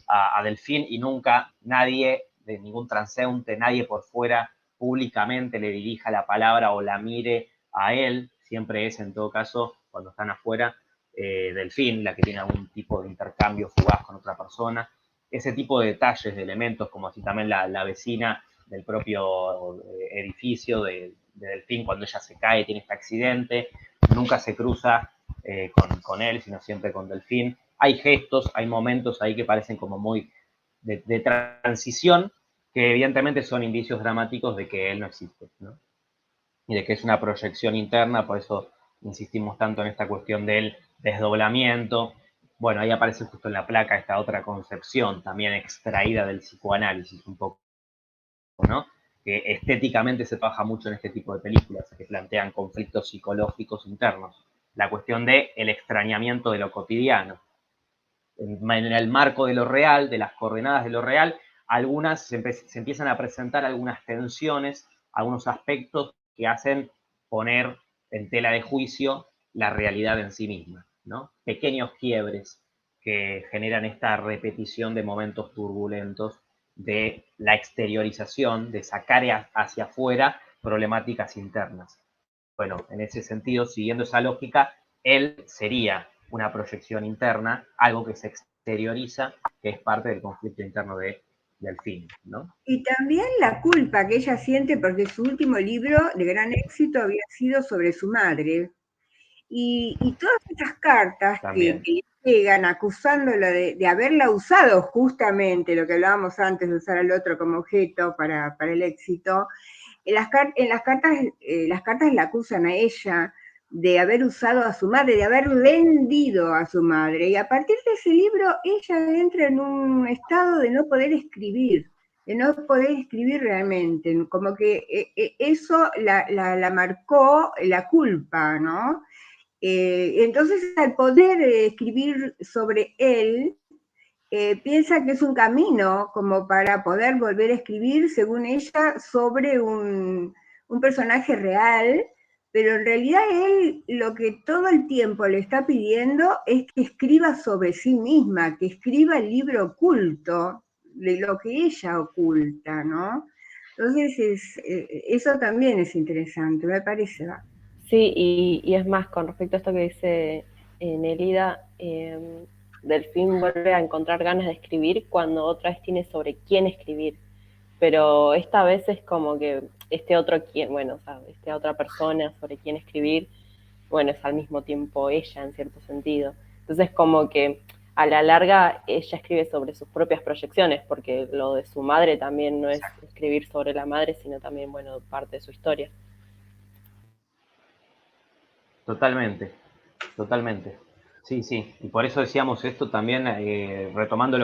a Delfín, y nunca nadie, de ningún transeúnte, nadie por fuera públicamente le dirija la palabra o la mire a él, siempre es en todo caso cuando están afuera Delfín la que tiene algún tipo de intercambio fugaz con otra persona. Ese tipo de detalles, de elementos, como así también la vecina del propio edificio de Delfín, cuando ella se cae, tiene este accidente, nunca se cruza con él, sino siempre con Delfín. Hay gestos, hay momentos ahí que parecen como muy de transición, que evidentemente son indicios dramáticos de que él no existe, ¿no? Y de que es una proyección interna, por eso insistimos tanto en esta cuestión del desdoblamiento. Bueno, ahí aparece justo en la placa esta otra concepción, también extraída del psicoanálisis un poco, ¿no? Que estéticamente se trabaja mucho en este tipo de películas, que plantean conflictos psicológicos internos. La cuestión del extrañamiento de lo cotidiano. En el marco de lo real, de las coordenadas de lo real, algunas se empiezan a presentar algunas tensiones, algunos aspectos que hacen poner en tela de juicio la realidad en sí misma, ¿no? Pequeños quiebres que generan esta repetición de momentos turbulentos, de la exteriorización, de sacar hacia afuera problemáticas internas. Bueno, en ese sentido, siguiendo esa lógica, él sería una proyección interna, algo que se exterioriza, que es parte del conflicto interno de Delfín, ¿no? Y también la culpa que ella siente porque su último libro de gran éxito había sido sobre su madre. Y todas estas cartas que llegan acusándola de haberla usado justamente, lo que hablábamos antes de usar al otro como objeto para el éxito, en las cartas la acusan a ella de haber usado a su madre, de haber vendido a su madre. Y a partir de ese libro ella entra en un estado de no poder escribir, realmente, como que eso la marcó la culpa, ¿no? Entonces, al poder escribir sobre él, piensa que es un camino como para poder volver a escribir, según ella, sobre un personaje real, pero en realidad él lo que todo el tiempo le está pidiendo es que escriba sobre sí misma, que escriba el libro oculto, de lo que ella oculta, ¿no? Entonces, eso también es interesante, me parece. Sí, y es más, con respecto a esto que dice Nelida, Delfín vuelve a encontrar ganas de escribir cuando otra vez tiene sobre quién escribir. Pero esta vez es como que esta otra persona sobre quién escribir, bueno, es al mismo tiempo ella en cierto sentido. Entonces como que a la larga ella escribe sobre sus propias proyecciones, porque lo de su madre también no es escribir sobre la madre, sino también, bueno, parte de su historia. Totalmente, totalmente. Sí, sí. Y por eso decíamos esto también, retomando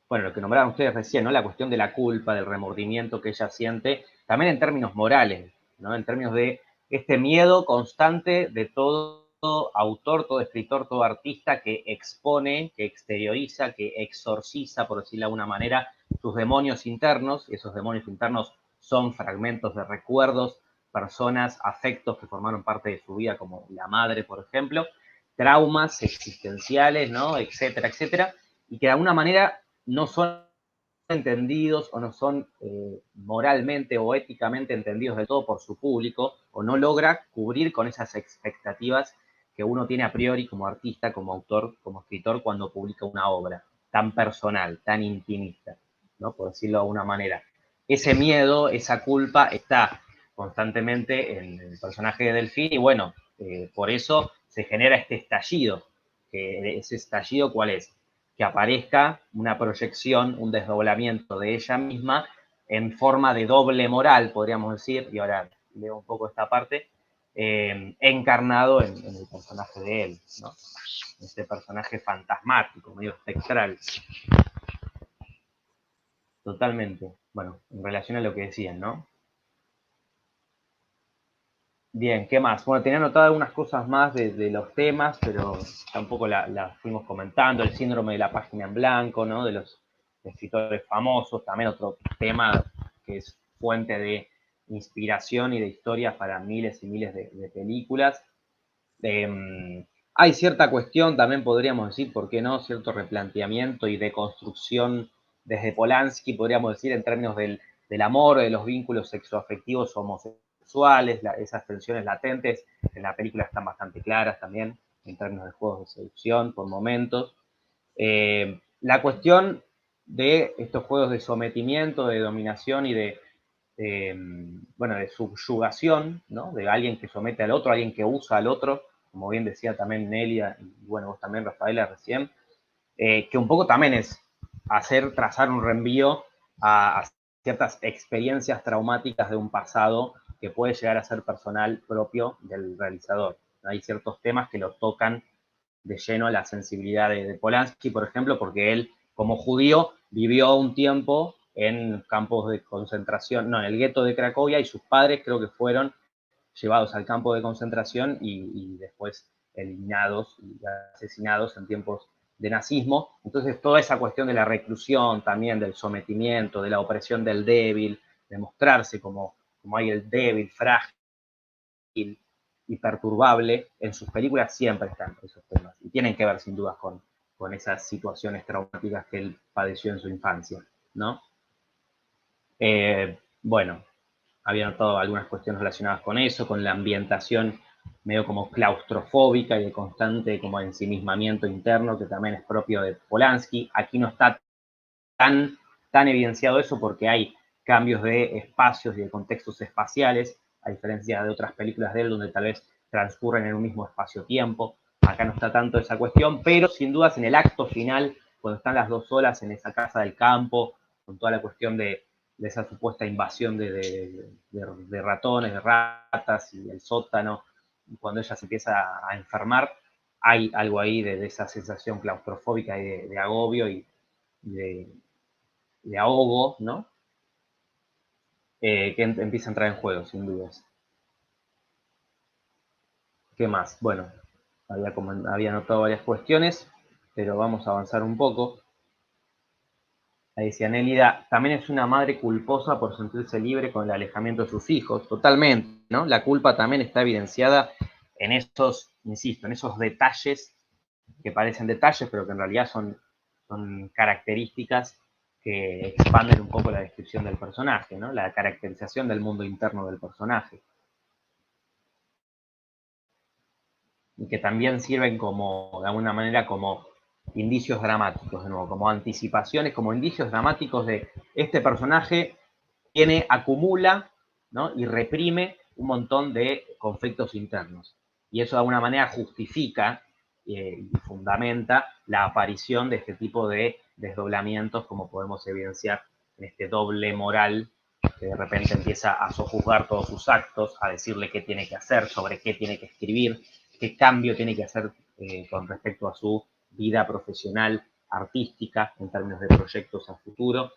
bueno, lo que nombraron ustedes recién, ¿no? La cuestión de la culpa, del remordimiento que ella siente, también en términos morales, ¿no? En términos de este miedo constante de todo autor, todo escritor, todo artista que expone, que exterioriza, que exorciza, por decirlo de alguna manera, sus demonios internos. Esos demonios internos son fragmentos de recuerdos, personas, afectos que formaron parte de su vida, como la madre, por ejemplo, traumas existenciales, ¿no? Etcétera, etcétera, y que de alguna manera no son entendidos o no son moralmente o éticamente entendidos del todo por su público, o no logra cubrir con esas expectativas que uno tiene a priori como artista, como autor, como escritor, cuando publica una obra tan personal, tan intimista, ¿no? Por decirlo de alguna manera. Ese miedo, esa culpa está constantemente en el personaje de Delfín, y bueno, por eso se genera este estallido. Que ese estallido, ¿cuál es? Que aparezca una proyección, un desdoblamiento de ella misma en forma de doble moral, podríamos decir, y ahora leo un poco esta parte, encarnado en el personaje de él, ¿no? Este personaje fantasmático, medio espectral. Totalmente. Bueno, en relación a lo que decían, ¿no? Bien, ¿qué más? Bueno, tenía anotado algunas cosas más de los temas, pero tampoco las fuimos comentando. El síndrome de la página en blanco, ¿no? De los escritores famosos, también otro tema que es fuente de inspiración y de historias para miles y miles de películas. Hay cierta cuestión, también podríamos decir, ¿por qué no? Cierto replanteamiento y deconstrucción desde Polanski, podríamos decir, en términos del amor, de los vínculos sexoafectivos homosexuales, esas tensiones latentes en la película están bastante claras también, en términos de juegos de seducción por momentos. La cuestión de estos juegos de sometimiento, de dominación y bueno, de subyugación, ¿no? De alguien que somete al otro, alguien que usa al otro, como bien decía también Nelia, y bueno, vos también, Rafaela, recién, que un poco también es trazar un reenvío a ciertas experiencias traumáticas de un pasado que puede llegar a ser personal propio del realizador. Hay ciertos temas que lo tocan de lleno a la sensibilidad de Polanski, por ejemplo, porque él, como judío, vivió un tiempo en campos de concentración, no, en el gueto de Cracovia, y sus padres creo que fueron llevados al campo de concentración y después eliminados y asesinados en tiempos de nazismo. Entonces, toda esa cuestión de la reclusión, también del sometimiento, de la opresión del débil, de mostrarse como hay el débil, frágil, perturbable, en sus películas siempre están esos temas, y tienen que ver sin dudas con esas situaciones traumáticas que él padeció en su infancia, ¿no? Bueno, había notado algunas cuestiones relacionadas con eso, con la ambientación medio como claustrofóbica y de constante como ensimismamiento interno, que también es propio de Polanski. Aquí no está tan evidenciado eso porque hay cambios de espacios y de contextos espaciales, a diferencia de otras películas de él donde tal vez transcurren en un mismo espacio-tiempo. Acá no está tanto esa cuestión, pero sin dudas en el acto final, cuando están las dos solas en esa casa del campo, con toda la cuestión de esa supuesta invasión de ratones, de ratas y el sótano, cuando ella se empieza a enfermar, hay algo ahí de esa sensación claustrofóbica y de agobio y de ahogo, ¿no? Que empieza a entrar en juego, sin dudas. ¿Qué más? Bueno, había notado varias cuestiones, pero vamos a avanzar un poco. Ahí decía Nélida, también es una madre culposa por sentirse libre con el alejamiento de sus hijos, totalmente, ¿no? La culpa también está evidenciada en esos, insisto, en esos detalles que parecen detalles, pero que en realidad son características que expanden un poco la descripción del personaje, ¿no? La caracterización del mundo interno del personaje. Y que también sirven como, de alguna manera, como indicios dramáticos, de nuevo, como anticipaciones, como indicios dramáticos de este personaje acumula, ¿no? Y reprime un montón de conflictos internos. Y eso de alguna manera justifica y fundamenta la aparición de este tipo de desdoblamientos, como podemos evidenciar en este doble moral que de repente empieza a sojuzgar todos sus actos, a decirle qué tiene que hacer, sobre qué tiene que escribir, qué cambio tiene que hacer con respecto a su vida profesional, artística, en términos de proyectos a futuro,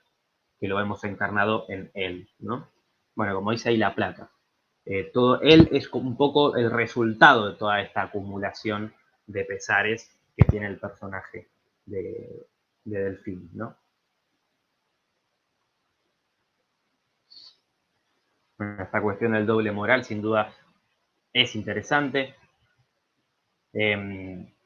que lo hemos encarnado en él, ¿no? Bueno, como dice ahí la placa, él es un poco el resultado de toda esta acumulación de pesares que tiene el personaje de Delfín, ¿no? Bueno, esta cuestión del doble moral sin duda es interesante.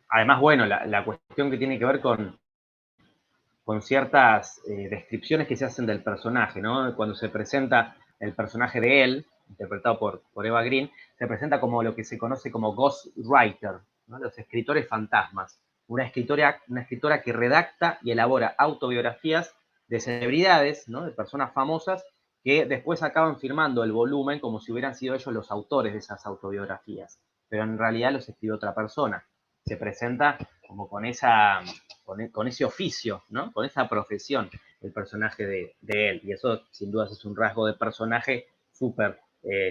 Además, bueno, la cuestión que tiene que ver con ciertas descripciones que se hacen del personaje, ¿no? Cuando se presenta el personaje de él, interpretado por Eva Green, se presenta como lo que se conoce como ghostwriter, ¿no? Los escritores fantasmas. Una escritora que redacta y elabora autobiografías de celebridades, ¿no? De personas famosas, que después acaban firmando el volumen como si hubieran sido ellos los autores de esas autobiografías. Pero en realidad los escribe otra persona. Se presenta como con ese oficio, ¿no? Con esa profesión, el personaje de él. Y eso, sin duda, es un rasgo de personaje súper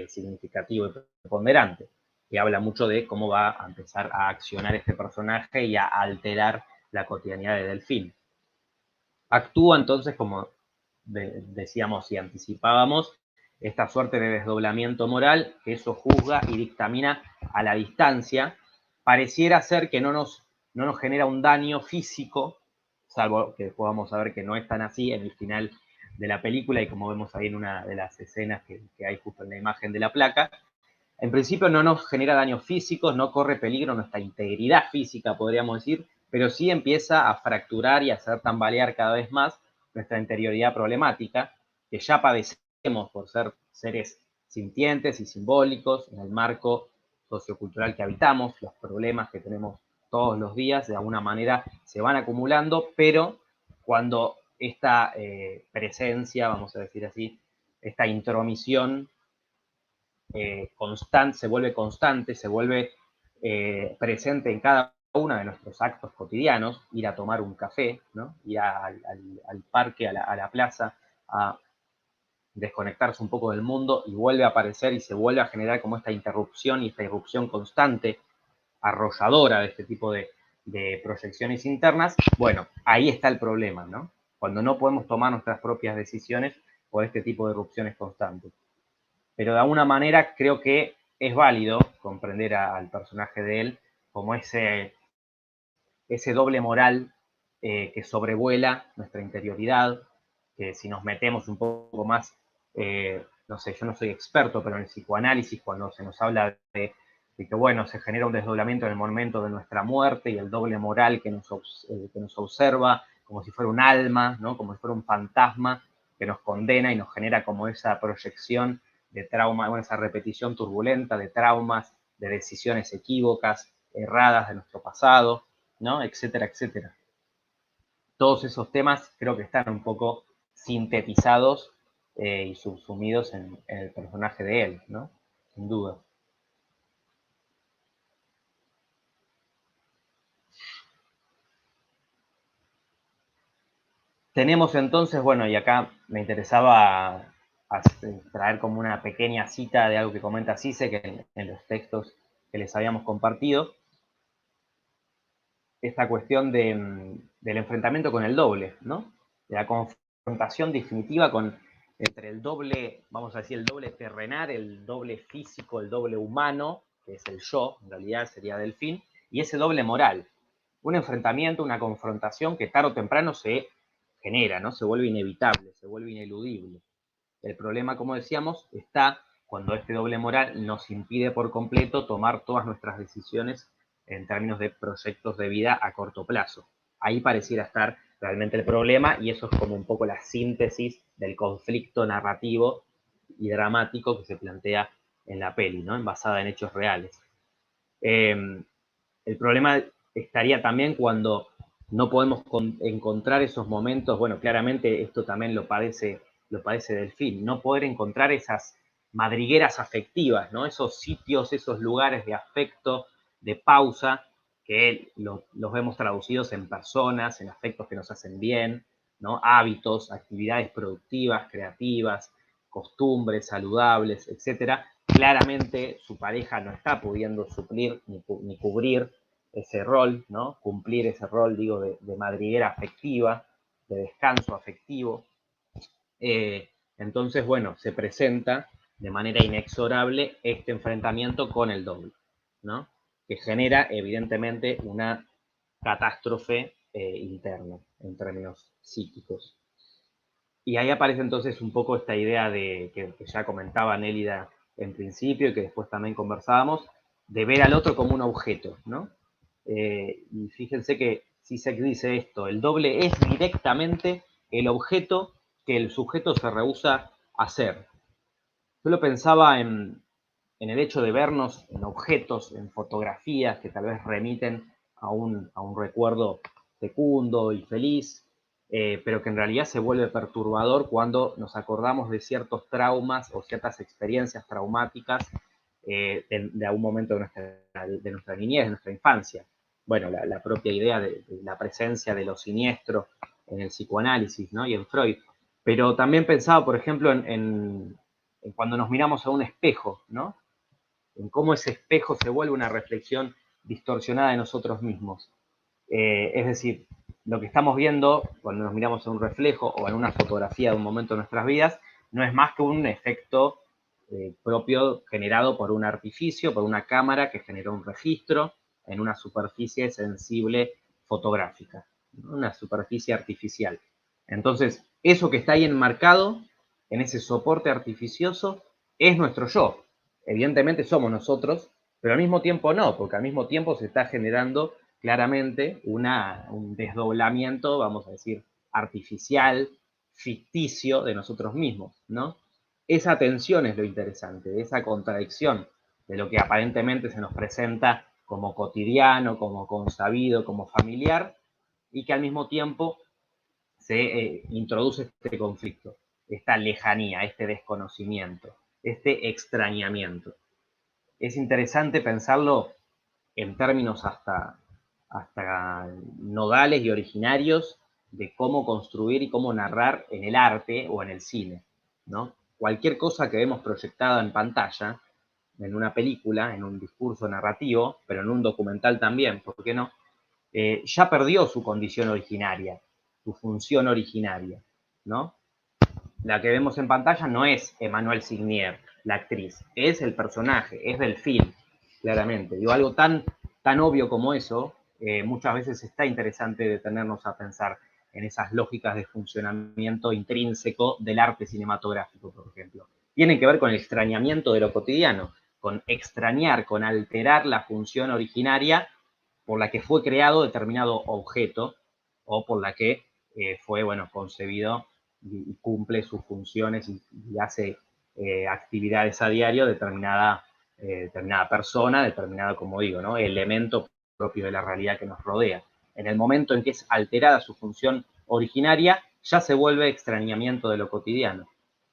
significativo y preponderante, que habla mucho de cómo va a empezar a accionar este personaje y a alterar la cotidianidad de Delfín. Actúa entonces, como decíamos y anticipábamos, esta suerte de desdoblamiento moral, que eso juzga y dictamina a la distancia. Pareciera ser que no nos genera un daño físico, salvo que después vamos a ver que no es tan así en el final de la película y como vemos ahí en una de las escenas que hay justo en la imagen de la placa. En principio no nos genera daños físicos, no corre peligro nuestra integridad física, podríamos decir, pero sí empieza a fracturar y a hacer tambalear cada vez más nuestra interioridad problemática, que ya padecemos por ser seres sintientes y simbólicos en el marco sociocultural que habitamos. Los problemas que tenemos todos los días de alguna manera se van acumulando, pero cuando esta presencia, vamos a decir así, esta intromisión se vuelve constante, se vuelve presente en cada uno de nuestros actos cotidianos, ir a tomar un café, ¿no? Ir al parque, a la plaza, a desconectarse un poco del mundo y vuelve a aparecer y se vuelve a generar como esta interrupción y esta irrupción constante, arrolladora de este tipo de proyecciones internas. Bueno, ahí está el problema, ¿no? Cuando no podemos tomar nuestras propias decisiones por este tipo de irrupciones constantes. Pero de alguna manera creo que es válido comprender al personaje de él como ese doble moral que sobrevuela nuestra interioridad, que si nos metemos un poco más, no sé, yo no soy experto, pero en el psicoanálisis, cuando se nos habla de de que, bueno, se genera un desdoblamiento en el momento de nuestra muerte y el doble moral que nos observa, como si fuera un alma, ¿no? Como si fuera un fantasma que nos condena y nos genera como esa proyección de trauma, bueno, esa repetición turbulenta de traumas, de decisiones equívocas, erradas de nuestro pasado, ¿no? Etcétera, etcétera. Todos esos temas creo que están un poco sintetizados y subsumidos en el personaje de él, ¿no? Sin duda. Tenemos entonces, bueno, y acá me interesaba traer como una pequeña cita de algo que comenta Zizek en los textos que les habíamos compartido, esta cuestión del enfrentamiento con el doble, ¿no? De la confrontación definitiva entre el doble, vamos a decir, el doble terrenal, el doble físico, el doble humano, que es el yo, en realidad sería Delfín, y ese doble moral. Un enfrentamiento, una confrontación que tarde o temprano se genera, ¿no? Se vuelve inevitable, se vuelve ineludible. El problema, como decíamos, está cuando este doble moral nos impide por completo tomar todas nuestras decisiones en términos de proyectos de vida a corto plazo. Ahí pareciera estar realmente el problema y eso es como un poco la síntesis del conflicto narrativo y dramático que se plantea en la peli, ¿no? Basada en hechos reales. El problema estaría también cuando no podemos encontrar esos momentos, bueno, claramente esto también lo padece Delfín, no poder encontrar esas madrigueras afectivas, ¿no? Esos sitios, esos lugares de afecto, de pausa, que los vemos traducidos en personas, en afectos que nos hacen bien, ¿no? Hábitos, actividades productivas, creativas, costumbres saludables, etcétera. Claramente su pareja no está pudiendo suplir ni cubrir ese rol, ¿no? Cumplir ese rol, digo, de madriguera afectiva, de descanso afectivo. Entonces, bueno, se presenta de manera inexorable este enfrentamiento con el doble, ¿no? Que genera, evidentemente, una catástrofe interna en términos psíquicos. Y ahí aparece entonces un poco esta idea que ya comentaba Nélida en principio y que después también conversábamos, de ver al otro como un objeto, ¿no? Y fíjense que Zizek dice esto, el doble es directamente el objeto que el sujeto se rehúsa a ser. Yo lo pensaba en el hecho de vernos en objetos, en fotografías que tal vez remiten a un recuerdo fecundo y feliz, pero que en realidad se vuelve perturbador cuando nos acordamos de ciertos traumas o ciertas experiencias traumáticas de algún momento de nuestra niñez, de nuestra infancia. Bueno, la propia idea de la presencia de lo siniestro en el psicoanálisis, ¿no? Y en Freud. Pero también pensaba, por ejemplo, en cuando nos miramos a un espejo, ¿no? En cómo ese espejo se vuelve una reflexión distorsionada de nosotros mismos. Es decir, lo que estamos viendo cuando nos miramos en un reflejo o en una fotografía de un momento de nuestras vidas no es más que un efecto propio generado por un artificio, por una cámara que generó un registro en una superficie sensible fotográfica, ¿no? Una superficie artificial. Entonces, eso que está ahí enmarcado en ese soporte artificioso es nuestro yo. Evidentemente somos nosotros, pero al mismo tiempo no, porque al mismo tiempo se está generando claramente un desdoblamiento, vamos a decir, artificial, ficticio de nosotros mismos, ¿no? Esa tensión es lo interesante, esa contradicción de lo que aparentemente se nos presenta como cotidiano, como consabido, como familiar, y que al mismo tiempo se introduce este conflicto, esta lejanía, este desconocimiento, este extrañamiento. Es interesante pensarlo en términos hasta nodales y originarios de cómo construir y cómo narrar en el arte o en el cine, ¿no? Cualquier cosa que vemos proyectada en pantalla, en una película, en un discurso narrativo, pero en un documental también, ¿por qué no? Ya perdió su condición originaria, su función originaria, ¿no? La que vemos en pantalla no es Emmanuelle Signier, la actriz, es el personaje, es Delfín, claramente. Digo, algo tan obvio como eso, muchas veces está interesante detenernos a pensar en esas lógicas de funcionamiento intrínseco del arte cinematográfico, por ejemplo. Tienen que ver con el extrañamiento de lo cotidiano, con extrañar, con alterar la función originaria por la que fue creado determinado objeto o por la que fue, bueno, concebido y cumple sus funciones y hace actividades a diario determinada persona, determinado, como digo, ¿no? Elemento propio de la realidad que nos rodea. En el momento en que es alterada su función originaria, ya se vuelve extrañamiento de lo cotidiano.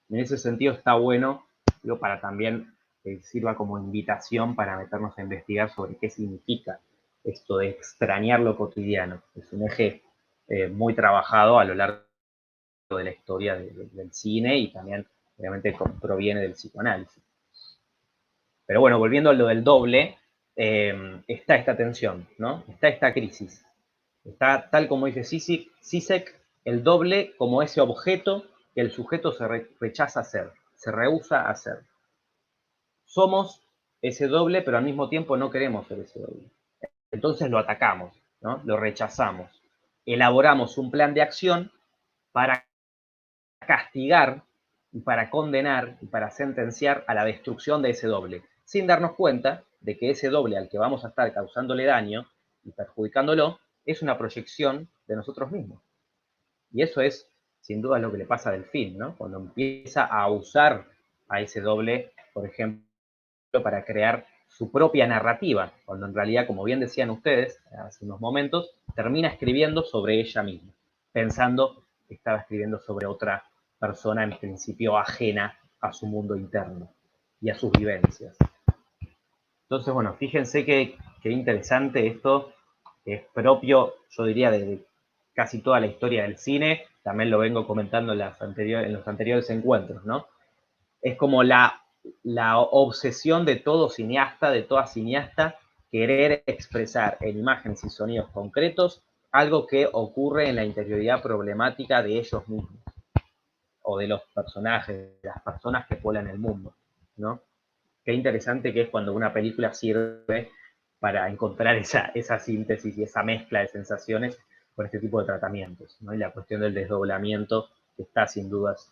En ese sentido está bueno, digo, para también que sirva como invitación para meternos a investigar sobre qué significa esto de extrañar lo cotidiano. Es un eje muy trabajado a lo largo de la historia del cine y también, obviamente, proviene del psicoanálisis. Pero bueno, volviendo a lo del doble, está esta tensión, ¿no? Está esta crisis. Está, tal como dice Zizek, el doble como ese objeto que el sujeto se rechaza a ser, se rehúsa a ser. Somos ese doble, pero al mismo tiempo no queremos ser ese doble. Entonces lo atacamos, ¿no? Lo rechazamos. Elaboramos un plan de acción para castigar y para condenar y para sentenciar a la destrucción de ese doble, sin darnos cuenta de que ese doble al que vamos a estar causándole daño y perjudicándolo es una proyección de nosotros mismos. Y eso es, sin duda, lo que le pasa a Delfín, ¿no? Cuando empieza a usar a ese doble, por ejemplo, para crear su propia narrativa, cuando en realidad, como bien decían ustedes hace unos momentos, termina escribiendo sobre ella misma, pensando que estaba escribiendo sobre otra persona en principio ajena a su mundo interno y a sus vivencias. Entonces, bueno, fíjense qué interesante esto, que es propio, yo diría, de casi toda la historia del cine. También lo vengo comentando en los anteriores encuentros, ¿no? Es como la obsesión de todo cineasta, de toda cineasta, querer expresar en imágenes y sonidos concretos algo que ocurre en la interioridad problemática de ellos mismos, o de los personajes, de las personas que poblan el mundo, ¿no? Qué interesante que es cuando una película sirve para encontrar esa síntesis y esa mezcla de sensaciones con este tipo de tratamientos, ¿no? Y la cuestión del desdoblamiento está sin dudas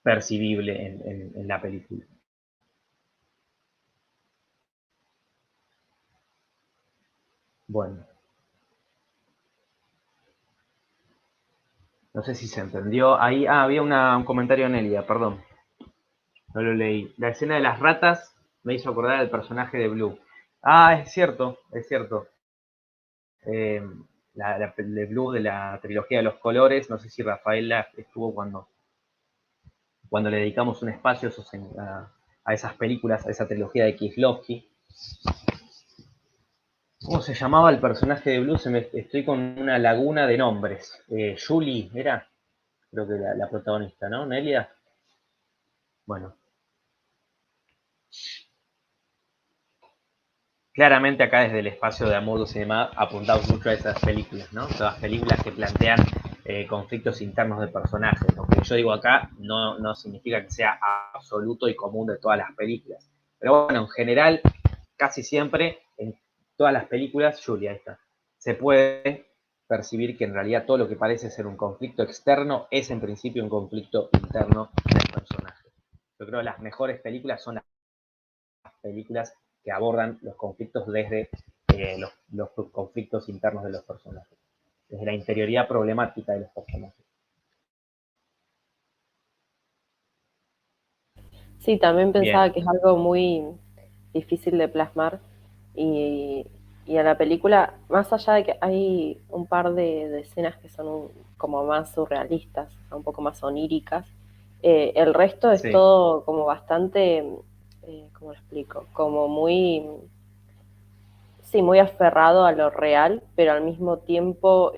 percibible en la película. Bueno, no sé si se entendió. Ahí había un comentario en Elia, perdón. No lo leí. La escena de las ratas me hizo acordar al personaje de Blue. Es cierto, es cierto. De Blue de la trilogía de los colores, no sé si Rafaela estuvo cuando le dedicamos un espacio a esas películas, a esa trilogía de Kieslowski. ¿Cómo se llamaba el personaje de Blue? Estoy con una laguna de nombres. Julie, era, creo que la protagonista, ¿no? Nelia. Bueno. Claramente acá desde el espacio de Amor Cinema apuntamos mucho a esas películas, ¿no? Todas películas que plantean conflictos internos de personajes. Lo que yo digo acá no significa que sea absoluto y común de todas las películas. Pero bueno, en general, casi siempre, en todas las películas, Julia, ahí está, se puede percibir que en realidad todo lo que parece ser un conflicto externo es en principio un conflicto interno del personaje. Yo creo que las mejores películas son las películas que abordan los conflictos desde los conflictos internos de los personajes, desde la interioridad problemática de los personajes. Sí, también pensaba Bien. que es algo muy difícil de plasmar y, y en la película, más allá de que hay un par de escenas que son como más surrealistas, un poco más oníricas, el resto es Sí. todo como bastante, ¿cómo lo explico? Como muy, sí, muy aferrado a lo real, pero al mismo tiempo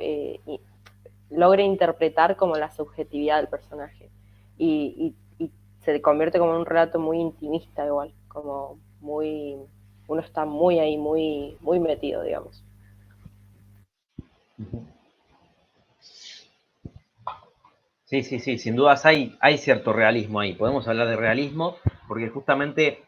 logra interpretar como la subjetividad del personaje. Y se convierte como en un relato muy intimista igual, como muy, uno está muy ahí, muy metido, digamos. Sí, sí, sí, sin dudas hay cierto realismo ahí. Podemos hablar de realismo porque justamente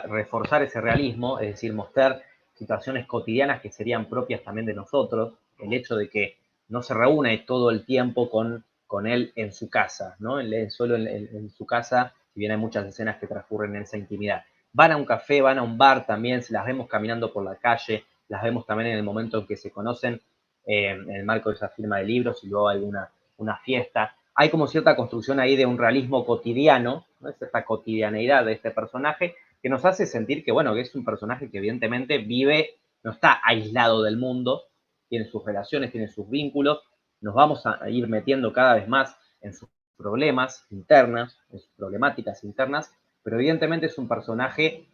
reforzar ese realismo, es decir, mostrar situaciones cotidianas que serían propias también de nosotros, el hecho de que no se reúne todo el tiempo con él en su casa, ¿no? Él solo en su casa, si bien hay muchas escenas que transcurren en esa intimidad. Van a un café, van a un bar también, las vemos caminando por la calle, las vemos también en el momento en que se conocen, en el marco de esa firma de libros, y luego hay una fiesta. Hay como cierta construcción ahí de un realismo cotidiano, ¿no? Es esta cotidianeidad de este personaje que nos hace sentir que, bueno, que es un personaje que evidentemente vive, no está aislado del mundo, tiene sus relaciones, tiene sus vínculos, nos vamos a ir metiendo cada vez más en sus problemas internas, en sus problemáticas internas, pero evidentemente es un personaje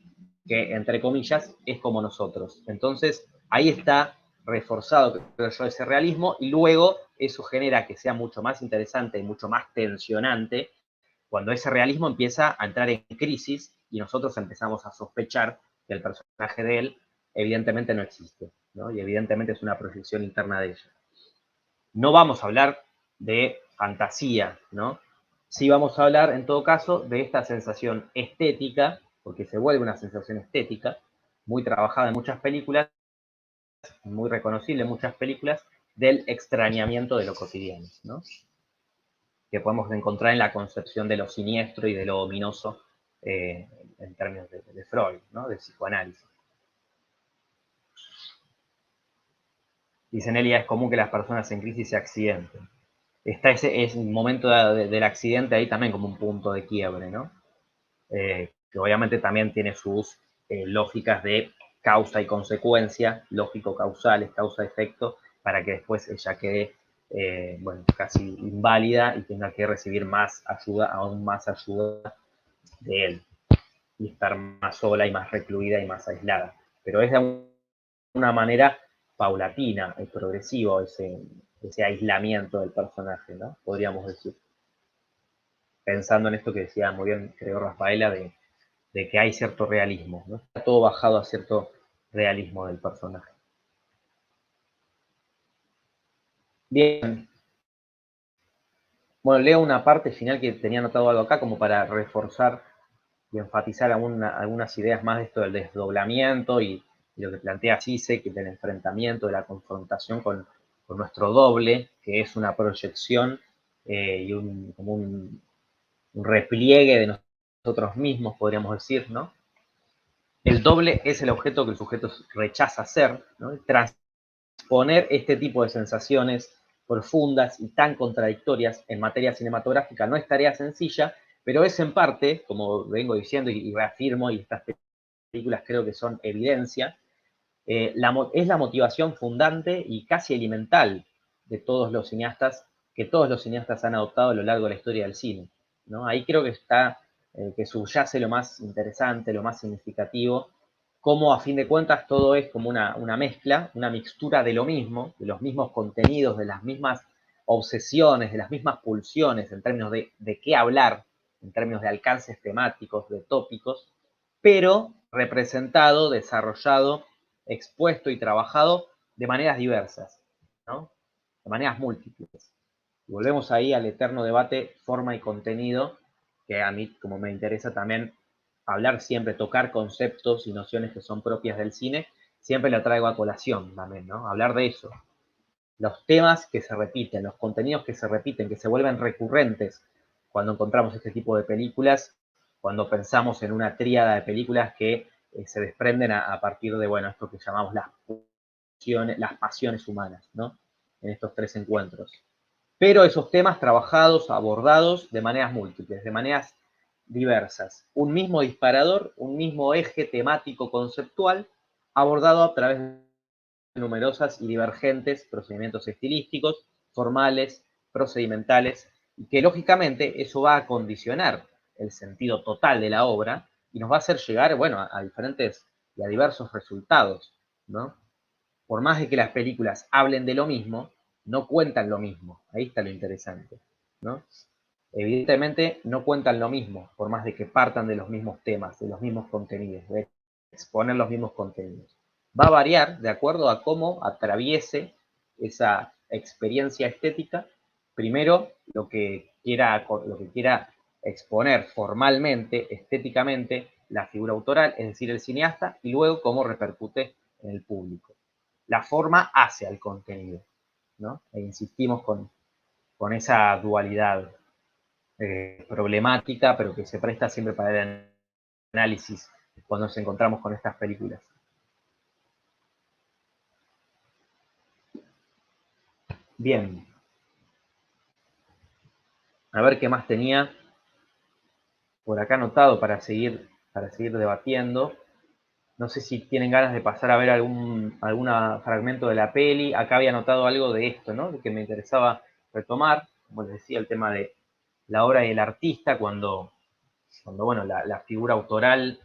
que, entre comillas, es como nosotros. Entonces, ahí está reforzado, creo yo, ese realismo, y luego eso genera que sea mucho más interesante y mucho más tensionante cuando ese realismo empieza a entrar en crisis y nosotros empezamos a sospechar que el personaje de él evidentemente no existe, ¿no? Y evidentemente es una proyección interna de ella. No vamos a hablar de fantasía, ¿no? Sí vamos a hablar, en todo caso, de esta sensación estética, porque se vuelve una sensación estética, muy trabajada en muchas películas, muy reconocible en muchas películas, del extrañamiento de lo cotidiano, ¿no? Que podemos encontrar en la concepción de lo siniestro y de lo ominoso en términos de Freud, ¿no? De psicoanálisis. Dice Nelia, es común que las personas en crisis se accidenten. Está ese momento del accidente ahí también como un punto de quiebre, ¿no? Que obviamente también tiene sus lógicas de causa y consecuencia, lógico-causales, causa-efecto, para que después ella quede, bueno, casi inválida y tenga que recibir más ayuda, aún más ayuda de él, y estar más sola y más recluida y más aislada. Pero es de una manera paulatina y progresivo ese aislamiento del personaje, ¿no? Podríamos decir. Pensando en esto que decía muy bien, creo, Rafaela, de que hay cierto realismo, ¿no? Está todo bajado a cierto realismo del personaje. Bien. Bueno, leo una parte final que tenía anotado algo acá como para reforzar y enfatizar algunas ideas más de esto del desdoblamiento y lo que plantea Cisse, que del enfrentamiento, de la confrontación con nuestro doble, que es una proyección y como un repliegue de nosotros mismos, podríamos decir, ¿no? El doble es el objeto que el sujeto rechaza ser, ¿no? Transponer este tipo de sensaciones profundas y tan contradictorias en materia cinematográfica no es tarea sencilla, pero es en parte, como vengo diciendo y reafirmo, y estas películas creo que son evidencia, es la motivación fundante y casi elemental de todos los cineastas, que todos los cineastas han adoptado a lo largo de la historia del cine, ¿no? Ahí creo que está, que subyace lo más interesante, lo más significativo, cómo a fin de cuentas todo es como una mezcla, una mixtura de lo mismo, de los mismos contenidos, de las mismas obsesiones, de las mismas pulsiones en términos de qué hablar, en términos de alcances temáticos, de tópicos, pero representado, desarrollado, expuesto y trabajado de maneras diversas, ¿no? De maneras múltiples. Y volvemos ahí al eterno debate forma y contenido, que a mí, como me interesa también hablar siempre, tocar conceptos y nociones que son propias del cine, siempre lo traigo a colación también, ¿no? Hablar de eso. Los temas que se repiten, los contenidos que se repiten, que se vuelven recurrentes cuando encontramos este tipo de películas, cuando pensamos en una tríada de películas que se desprenden a partir de, bueno, esto que llamamos las pasiones humanas, ¿no? En estos tres encuentros. Pero esos temas trabajados, abordados de maneras múltiples, de maneras diversas. Un mismo disparador, un mismo eje temático conceptual, abordado a través de numerosas y divergentes procedimientos estilísticos, formales, procedimentales, y que lógicamente eso va a condicionar el sentido total de la obra y nos va a hacer llegar, bueno, a diferentes y a diversos resultados, ¿no? Por más de que las películas hablen de lo mismo, no cuentan lo mismo. Ahí está lo interesante, ¿no? Evidentemente no cuentan lo mismo, por más de que partan de los mismos temas, de los mismos contenidos, de exponer los mismos contenidos. Va a variar de acuerdo a cómo atraviese esa experiencia estética, primero lo que quiera exponer formalmente, estéticamente, la figura autoral, es decir, el cineasta, y luego cómo repercute en el público. La forma hace al contenido, ¿no? E insistimos con esa dualidad. problemática, pero que se presta siempre para el análisis cuando nos encontramos con estas películas. Bien. A ver qué más tenía por acá anotado para seguir debatiendo. No sé si tienen ganas de pasar a ver algún fragmento de la peli. Acá había anotado algo de esto, ¿no? Que me interesaba retomar, como les decía, el tema de la obra del artista, cuando bueno, la figura autoral,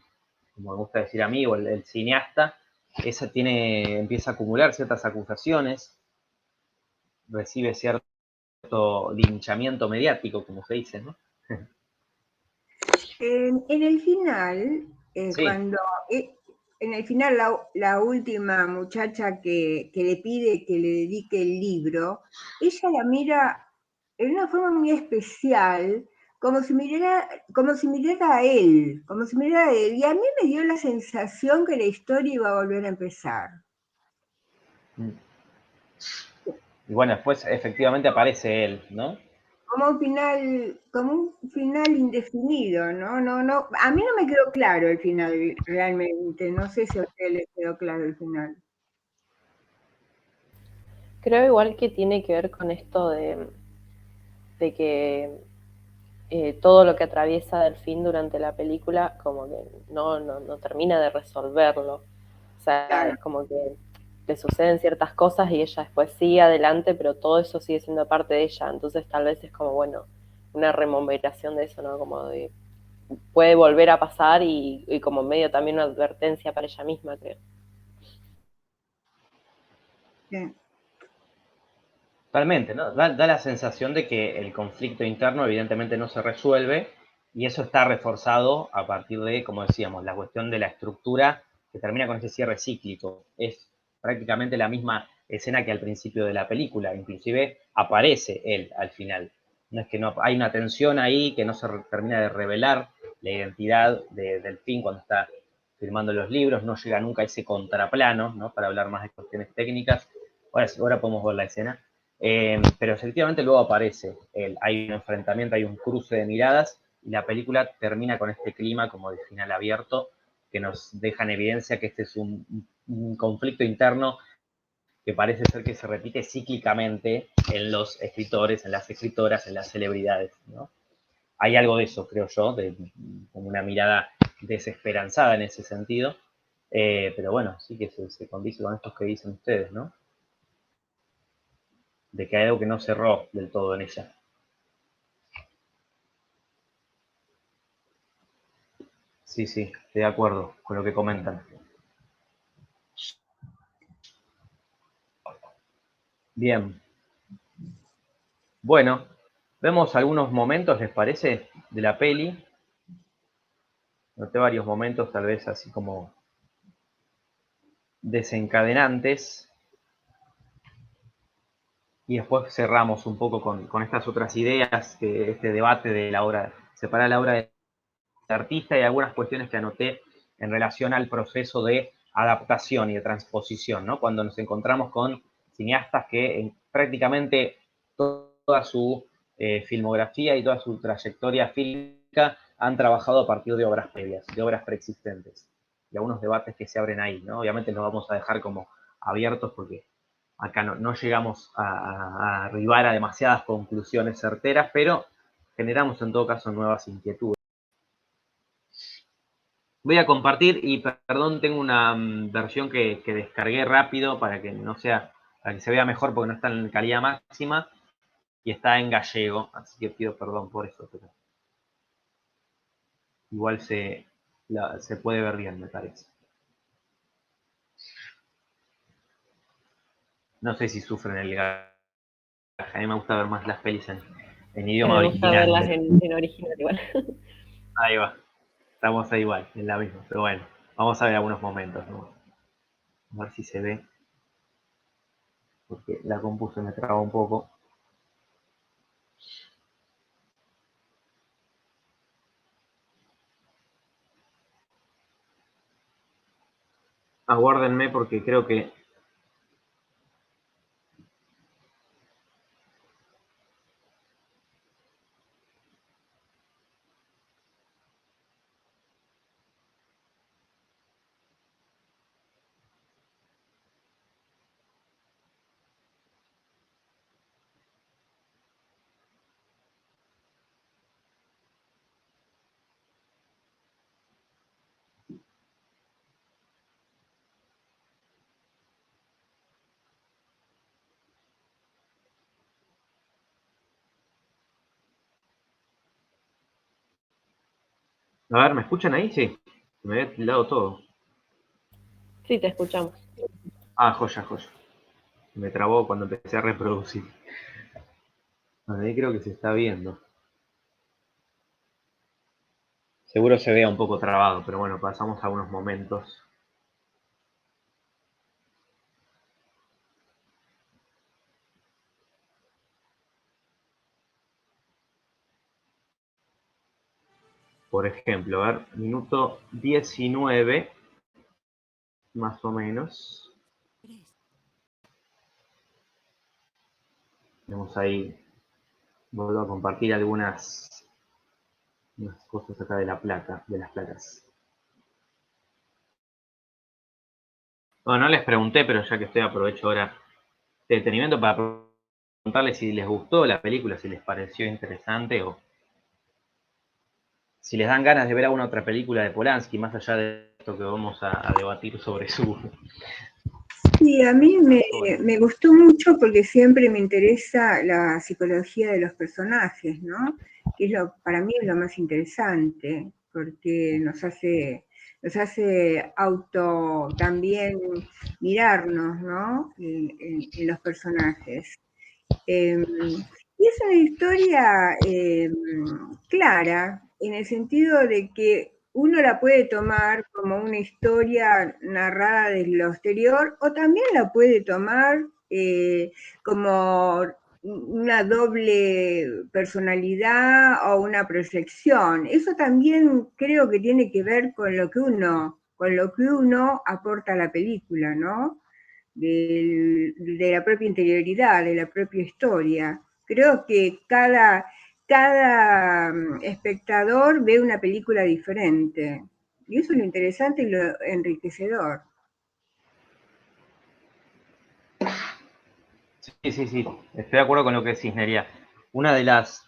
como me gusta decir a mí, o el cineasta, esa empieza a acumular ciertas acusaciones, recibe cierto linchamiento mediático, como se dice, ¿no? En el final, Sí. en el final la última muchacha que le pide que le dedique el libro, ella la mira en una forma muy especial, como si mirara a él, y a mí me dio la sensación que la historia iba a volver a empezar. Y bueno, después efectivamente aparece él, ¿no? Como un final indefinido, ¿no? No, a mí no me quedó claro el final realmente, no sé si a ustedes les quedó claro el final. Creo igual que tiene que ver con esto de que todo lo que atraviesa Delfín durante la película como que no termina de resolverlo. O sea, Claro. es como que le suceden ciertas cosas y ella después sigue adelante, pero todo eso sigue siendo parte de ella. Entonces tal vez es como, bueno, una rememberación de eso, ¿no? Como de puede volver a pasar y como medio también una advertencia para ella misma, creo. Sí. Totalmente, ¿no? Da la sensación de que el conflicto interno evidentemente no se resuelve y eso está reforzado a partir de, como decíamos, la cuestión de la estructura que termina con ese cierre cíclico. Es prácticamente la misma escena que al principio de la película, inclusive aparece él al final. No es que no hay una tensión ahí que no se termina de revelar la identidad del fin cuando está firmando los libros, no llega nunca a ese contraplano, ¿no? Para hablar más de cuestiones técnicas. Ahora podemos ver la escena. Pero efectivamente luego aparece, hay un enfrentamiento, hay un cruce de miradas y la película termina con este clima como de final abierto que nos deja en evidencia que este es un conflicto interno que parece ser que se repite cíclicamente en los escritores, en las escritoras, en las celebridades, ¿no? Hay algo de eso, creo yo, como una mirada desesperanzada en ese sentido, pero bueno, sí que se condice con estos que dicen ustedes, ¿no? De que hay algo que no cerró del todo en ella. Sí, sí, estoy de acuerdo con lo que comentan. Bien. Bueno, vemos algunos momentos, ¿les parece? De la peli. Noté varios momentos, tal vez así como desencadenantes. Y después cerramos un poco con estas otras ideas, que este debate de la obra, separar la obra del artista y algunas cuestiones que anoté en relación al proceso de adaptación y de transposición, ¿no? Cuando nos encontramos con cineastas que prácticamente toda su filmografía y toda su trayectoria fílmica han trabajado a partir de obras previas, de obras preexistentes. Y algunos debates que se abren ahí, ¿no? Obviamente los vamos a dejar como abiertos porque acá no llegamos a arribar a demasiadas conclusiones certeras, pero generamos en todo caso nuevas inquietudes. Voy a compartir y perdón, tengo una versión que descargué rápido para que no sea, para que se vea mejor porque no está en calidad máxima y está en gallego, así que pido perdón por eso, pero igual se puede ver bien, me parece. No sé si sufren el gaje, a mí me gusta ver más las pelis en A mí idioma me gusta original. verlas en original igual. Ahí va, estamos ahí igual, en la misma, pero bueno, vamos a ver algunos momentos, ¿no? A ver si se ve, porque la compu se me traba un poco. Aguárdenme porque creo que A ver, ¿me escuchan ahí? Sí. Me había tildado todo. Sí, te escuchamos. Ah, joya, joya. Me trabó cuando empecé a reproducir. Ahí creo que se está viendo. Seguro se vea un poco trabado, pero bueno, pasamos a unos momentos. Por ejemplo, a ver, minuto 19, más o menos. Vamos ahí, vuelvo a compartir unas cosas acá de la placa, de las placas. Bueno, no les pregunté, pero ya que estoy aprovecho ahora de detenimiento para preguntarles si les gustó la película, si les pareció interesante o si les dan ganas de ver alguna otra película de Polanski, más allá de esto que vamos a debatir sobre su... Sí, a mí me gustó mucho porque siempre me interesa la psicología de los personajes, ¿no? Que es para mí es lo más interesante, porque nos hace auto también mirarnos, ¿no? En los personajes. Eh, y es una historia clara, en el sentido de que uno la puede tomar como una historia narrada desde lo exterior o también la puede tomar como una doble personalidad o una proyección. Eso también creo que tiene que ver con lo que uno aporta a la película, ¿no? De la propia interioridad, de la propia historia. Creo que cada espectador ve una película diferente. Y eso es lo interesante y lo enriquecedor. Sí, sí, sí, estoy de acuerdo con lo que decís, Neria. Una de las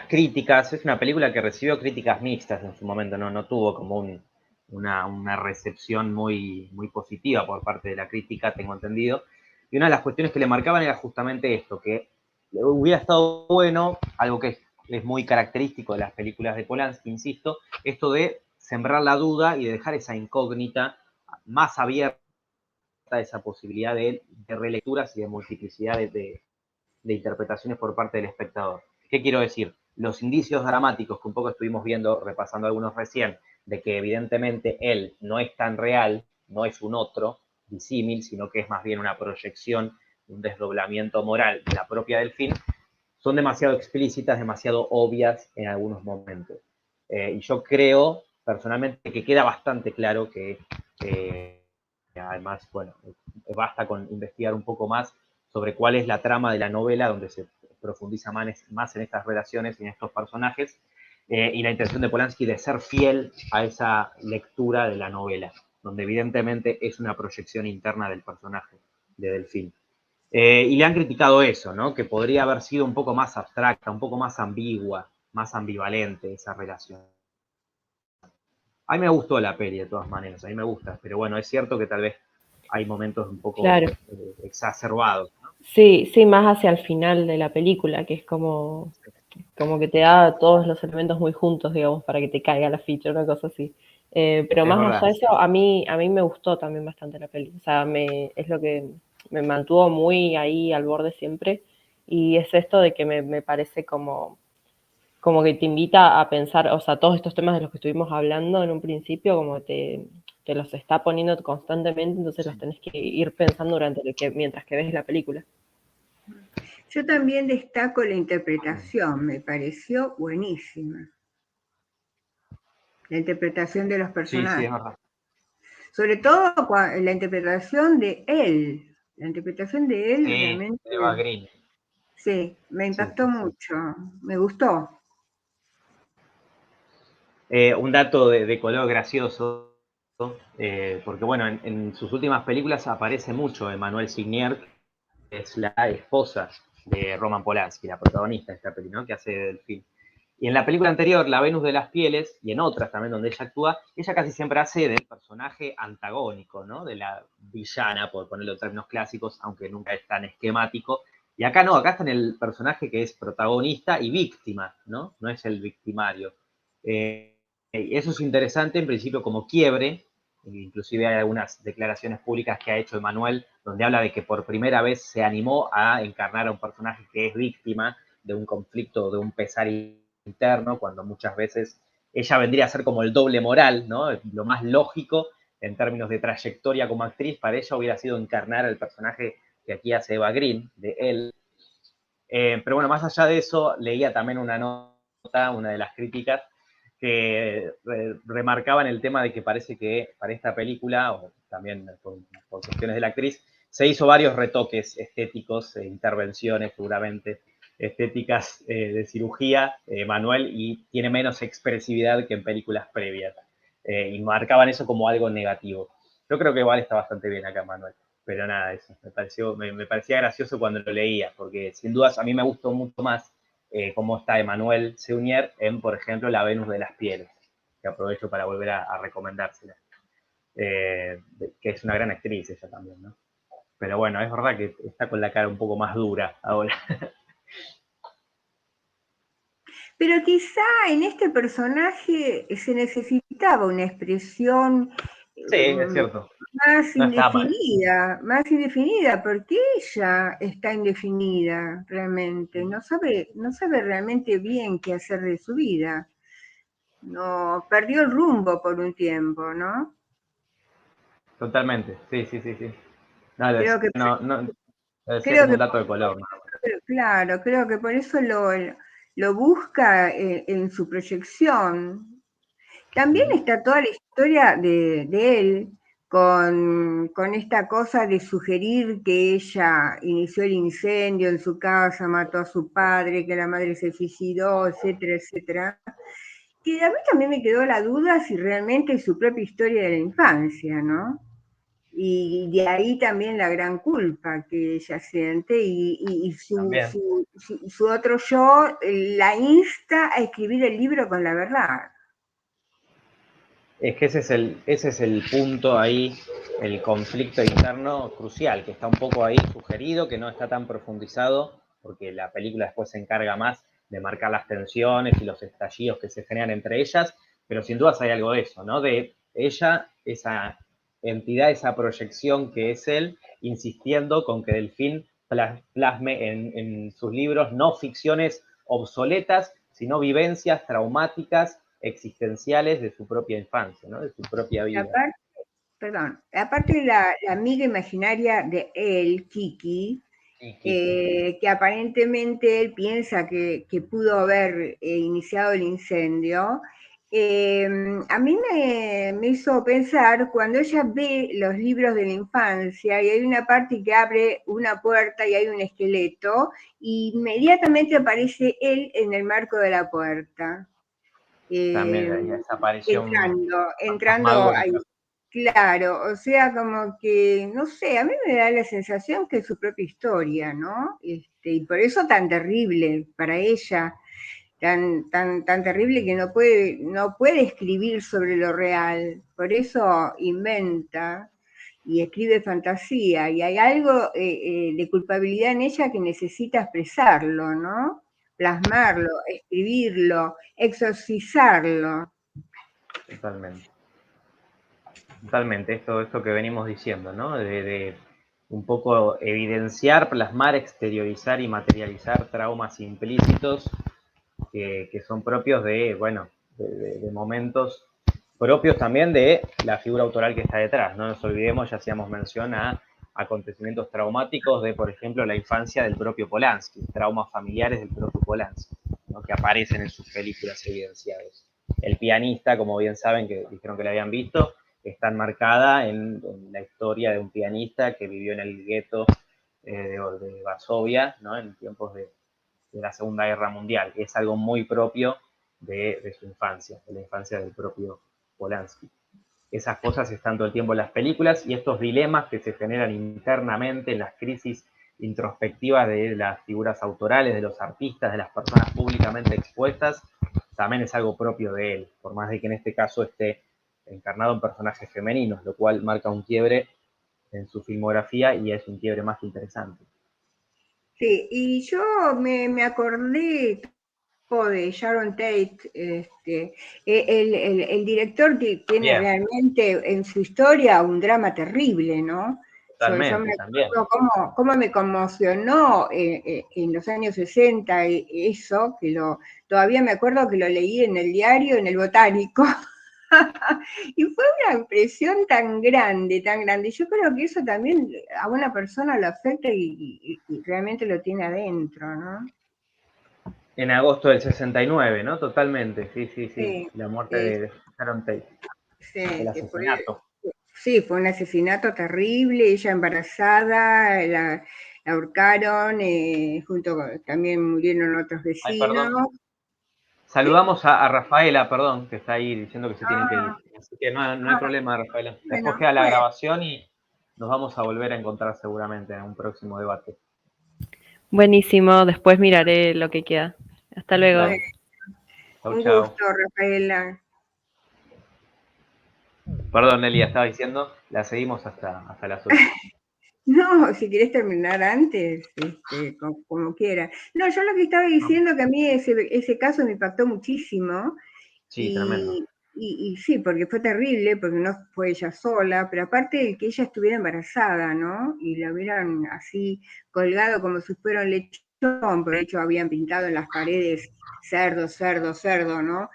críticas, es una película que recibió críticas mixtas en su momento, no tuvo como una recepción muy positiva por parte de la crítica, tengo entendido. Y una de las cuestiones que le marcaban era justamente esto, que hubiera estado bueno, algo que es muy característico de las películas de Polanski, insisto, esto de sembrar la duda y de dejar esa incógnita más abierta, esa posibilidad de relecturas y de multiplicidad de interpretaciones por parte del espectador. ¿Qué quiero decir? Los indicios dramáticos que un poco estuvimos viendo, repasando algunos recién, de que evidentemente él no es tan real, no es un otro disímil, sino que es más bien una proyección, un desdoblamiento moral de la propia Delfín, son demasiado explícitas, demasiado obvias en algunos momentos. Y yo creo, personalmente, que queda bastante claro que además, bueno, basta con investigar un poco más sobre cuál es la trama de la novela, donde se profundiza más en estas relaciones y en estos personajes, y la intención de Polanski de ser fiel a esa lectura de la novela, donde evidentemente es una proyección interna del personaje de Delfín. Y le han criticado eso, ¿no? Que podría haber sido un poco más abstracta, un poco más ambigua, más ambivalente esa relación. A mí me gustó la peli de todas maneras, a mí me gusta, pero bueno, es cierto que tal vez hay momentos un poco Claro. exacerbados, ¿no? Sí, sí, más hacia el final de la película, que es como que te da todos los elementos muy juntos, digamos, para que te caiga la ficha, una cosa así. Pero Es más allá verdad. de eso, a mí me gustó también bastante la peli. O sea, es lo que me mantuvo muy ahí al borde siempre. Y es esto de que me parece como que te invita a pensar, o sea, todos estos temas de los que estuvimos hablando en un principio, como te los está poniendo constantemente, entonces los Sí. tenés que ir pensando mientras que ves la película. Yo también destaco la interpretación, me pareció buenísima. La interpretación de los Sí, sí, es personajes. verdad. Sobre todo la interpretación de él. La interpretación de él Sí, realmente, Eva Green. sí, me Sí, impactó sí, sí. mucho, me gustó. Un dato de color gracioso, porque bueno, en sus últimas películas aparece mucho Emmanuelle Signier, que es la esposa de Roman Polanski, la protagonista de esta película, ¿no? Que hace del film. Y en la película anterior, La Venus de las Pieles, y en otras también donde ella actúa, ella casi siempre hace del personaje antagónico, ¿no? De la villana, por ponerlo en términos clásicos, aunque nunca es tan esquemático. Y acá no, acá está en el personaje que es protagonista y víctima, ¿no? No es el victimario. Eso es interesante en principio como quiebre, inclusive hay algunas declaraciones públicas que ha hecho Emanuel donde habla de que por primera vez se animó a encarnar a un personaje que es víctima de un conflicto, de un pesar interno, cuando muchas veces ella vendría a ser como el doble moral, ¿no? Lo más lógico en términos de trayectoria como actriz para ella hubiera sido encarnar al personaje que aquí hace Eva Green, de él. Pero bueno, más allá de eso, leía también una nota, una de las críticas, que remarcaban el tema de que parece que para esta película, o también por cuestiones de la actriz, se hizo varios retoques estéticos, intervenciones seguramente estéticas de cirugía, Manuel, y tiene menos expresividad que en películas previas. Y marcaban eso como algo negativo. Yo creo que igual está bastante bien acá, Manuel. Pero nada, eso me parecía gracioso cuando lo leía, porque sin dudas a mí me gustó mucho más cómo está Emmanuel Seunier en, por ejemplo, La Venus de las Pieles, que aprovecho para volver a recomendársela, que es una gran actriz ella también, ¿no? Pero bueno, es verdad que está con la cara un poco más dura ahora. Pero quizá en este personaje se necesitaba una expresión Sí, es mm, cierto. No está mal. más indefinida, porque ella está indefinida realmente, no sabe realmente bien qué hacer de su vida. No, perdió el rumbo por un tiempo, ¿no? Totalmente. Sí, sí, sí, sí. No, Creo que, lo decía creo como que, un dato de color, ¿no? claro, creo que por eso lo busca en su proyección. También está toda la historia de él con esta cosa de sugerir que ella inició el incendio en su casa, mató a su padre, que la madre se suicidó, etcétera, etcétera. Que a mí también me quedó la duda si realmente es su propia historia de la infancia, ¿no? Y de ahí también la gran culpa que ella siente y También. su otro yo la insta a escribir el libro con la verdad. Es que ese es el punto ahí, el conflicto interno crucial, que está un poco ahí sugerido, que no está tan profundizado, porque la película después se encarga más de marcar las tensiones y los estallidos que se generan entre ellas, pero sin dudas hay algo de eso, ¿no? De ella, esa entidad, esa proyección que es él, insistiendo con que Delfín plasme en sus libros no ficciones obsoletas, sino vivencias traumáticas existenciales de su propia infancia, ¿no? De su propia vida. Aparte, perdón, aparte la amiga imaginaria de él, Kiki, Y Kiki. que aparentemente él piensa que pudo haber iniciado el incendio, a mí me hizo pensar cuando ella ve los libros de la infancia y hay una parte que abre una puerta y hay un esqueleto, y inmediatamente aparece él en el marco de la puerta. También Eh, esa aparición entrando ahí. fantasmagórica. Claro, o sea, como que, no sé, a mí me da la sensación que es su propia historia, ¿no? Y por eso tan terrible para ella, tan terrible que no puede escribir sobre lo real, por eso inventa y escribe fantasía, y hay algo de culpabilidad en ella que necesita expresarlo, ¿no? Plasmarlo, escribirlo, exorcizarlo. Totalmente. Totalmente. Esto que venimos diciendo, ¿no? De un poco evidenciar, plasmar, exteriorizar y materializar traumas implícitos que son propios de, bueno, de momentos propios también de la figura autoral que está detrás. No nos olvidemos, ya hacíamos mención a acontecimientos traumáticos de, por ejemplo, la infancia del propio Polanski, traumas familiares del propio Polanski, ¿no? Que aparecen en sus películas evidenciados. El pianista, como bien saben, que dijeron que la habían visto, está enmarcada en la historia de un pianista que vivió en el gueto de Varsovia, ¿no? En tiempos de la Segunda Guerra Mundial, que es algo muy propio de su infancia, de la infancia del propio Polanski. Esas cosas están todo el tiempo en las películas y estos dilemas que se generan internamente en las crisis introspectivas de las figuras autorales, de los artistas, de las personas públicamente expuestas, también es algo propio de él, por más de que en este caso esté encarnado en personajes femeninos, lo cual marca un quiebre en su filmografía y es un quiebre más que interesante. Sí, y yo me acordé de Sharon Tate, el director tiene Bien, realmente en su historia un drama terrible, ¿no? Yo me totalmente, también. acuerdo cómo me conmocionó en los años 60 eso, todavía me acuerdo que lo leí en el diario, en el Botánico, y fue una impresión tan grande, tan grande. Yo creo que eso también a una persona lo afecta y realmente lo tiene adentro, ¿no? En agosto del 69, ¿no? Totalmente, sí, sí, sí. Sí, La muerte eh, de Sharon Tate, el sí, asesinato. sí, fue un asesinato terrible, ella embarazada, la ahorcaron, también murieron otros Ay, vecinos. perdón. Sí, Saludamos a Rafaela, perdón, que está ahí diciendo que se tiene que ir. ah, Así que no hay problema, Rafaela. Después bueno, queda la bueno, grabación y nos vamos a volver a encontrar seguramente en un próximo debate. Buenísimo, después miraré lo que queda. Hasta luego. bueno, Dale. Chau, un chau. gusto, Rafaela. Perdón, Nelia, estaba diciendo, la seguimos hasta las 8. No, si querés terminar antes, como quiera. No, yo lo que estaba diciendo que a mí ese caso me impactó muchísimo. Sí, tremendo. Y sí, porque fue terrible, porque no fue ella sola, pero aparte de que ella estuviera embarazada, ¿no? Y la hubieran así colgado como si fuera un lechón, por hecho habían pintado en las paredes cerdo, cerdo, cerdo, ¿no?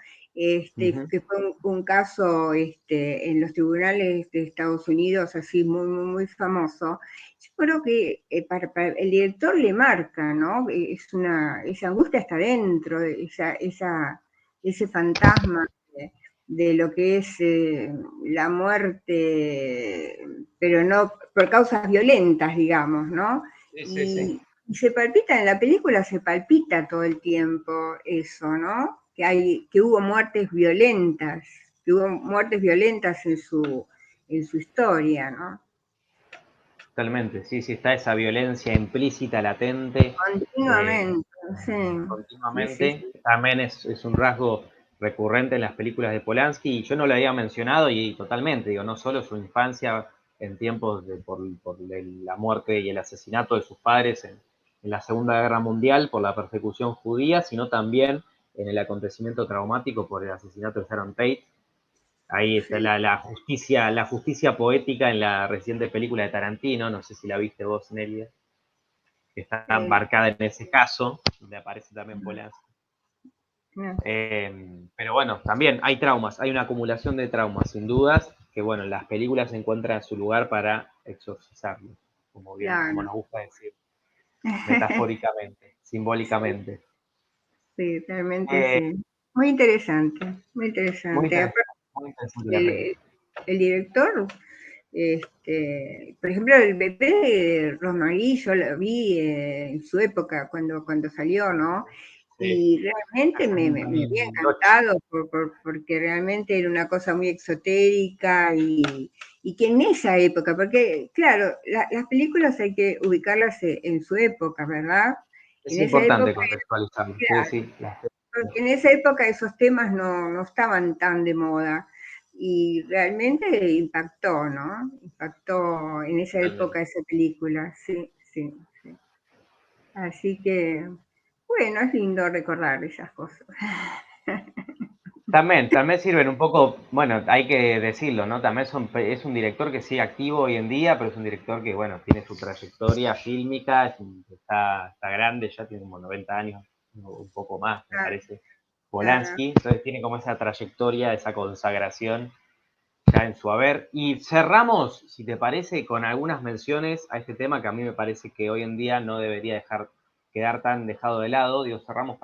Ujú. Que fue un caso en los tribunales de Estados Unidos, así muy, muy, muy famoso. Yo creo que para el director le marca, ¿no? Esa angustia está dentro, ese fantasma de lo que es la muerte, pero no por causas violentas, digamos, ¿no? Sí, sí, sí. Y se palpita, en la película se palpita todo el tiempo eso, ¿no? Que hubo muertes violentas, en su historia, ¿no? Totalmente, sí, sí, está esa violencia implícita, latente, eh, Continuamente, sí, sí, continuamente. También es un rasgo recurrente en las películas de Polanski, y yo no lo había mencionado, y totalmente, digo, no solo su infancia en tiempos por la muerte y el asesinato de sus padres en la Segunda Guerra Mundial por la persecución judía, sino también en el acontecimiento traumático por el asesinato de Sharon Tate. Ahí está sí. la justicia poética en la reciente película de Tarantino, no sé si la viste vos, Nelia, que está Eh, embarcada en ese caso, donde aparece también Polanski. no, Pero bueno, también hay traumas, hay una acumulación de traumas, sin dudas, que bueno, las películas encuentran su lugar para exorcizarlos, como bien, como claro. nos gusta decir, metafóricamente, simbólicamente. Sí, realmente Eh, sí. Muy interesante, muy muy interesante. interesante, Aparte, muy interesante la peli. el, el director, por ejemplo, el bebé de Rosmarie, yo lo vi en su época, cuando salió, ¿no? Sí, Y realmente año me había 2008. encantado porque realmente era una cosa muy exotérica y que en esa época, porque claro, las películas hay que ubicarlas en su época, ¿verdad? Es En esa importante época, contextualizarlo, sí, claro, sí. porque en esa época esos temas no estaban tan de moda y realmente impactó, ¿no? Impactó en esa época esa película, sí, sí, sí. Así que, bueno, es lindo recordar esas cosas. También sirven un poco, bueno, hay que decirlo, ¿no? También es un director que sigue activo hoy en día, pero es un director que, bueno, tiene su trayectoria fílmica, está grande, ya tiene como 90 años, un poco más, me Claro, parece, claro. Polanski, entonces tiene como esa trayectoria, esa consagración ya en su haber. Y cerramos, si te parece, con algunas menciones a este tema que a mí me parece que hoy en día no debería quedar tan dejado de lado. Digo, cerramos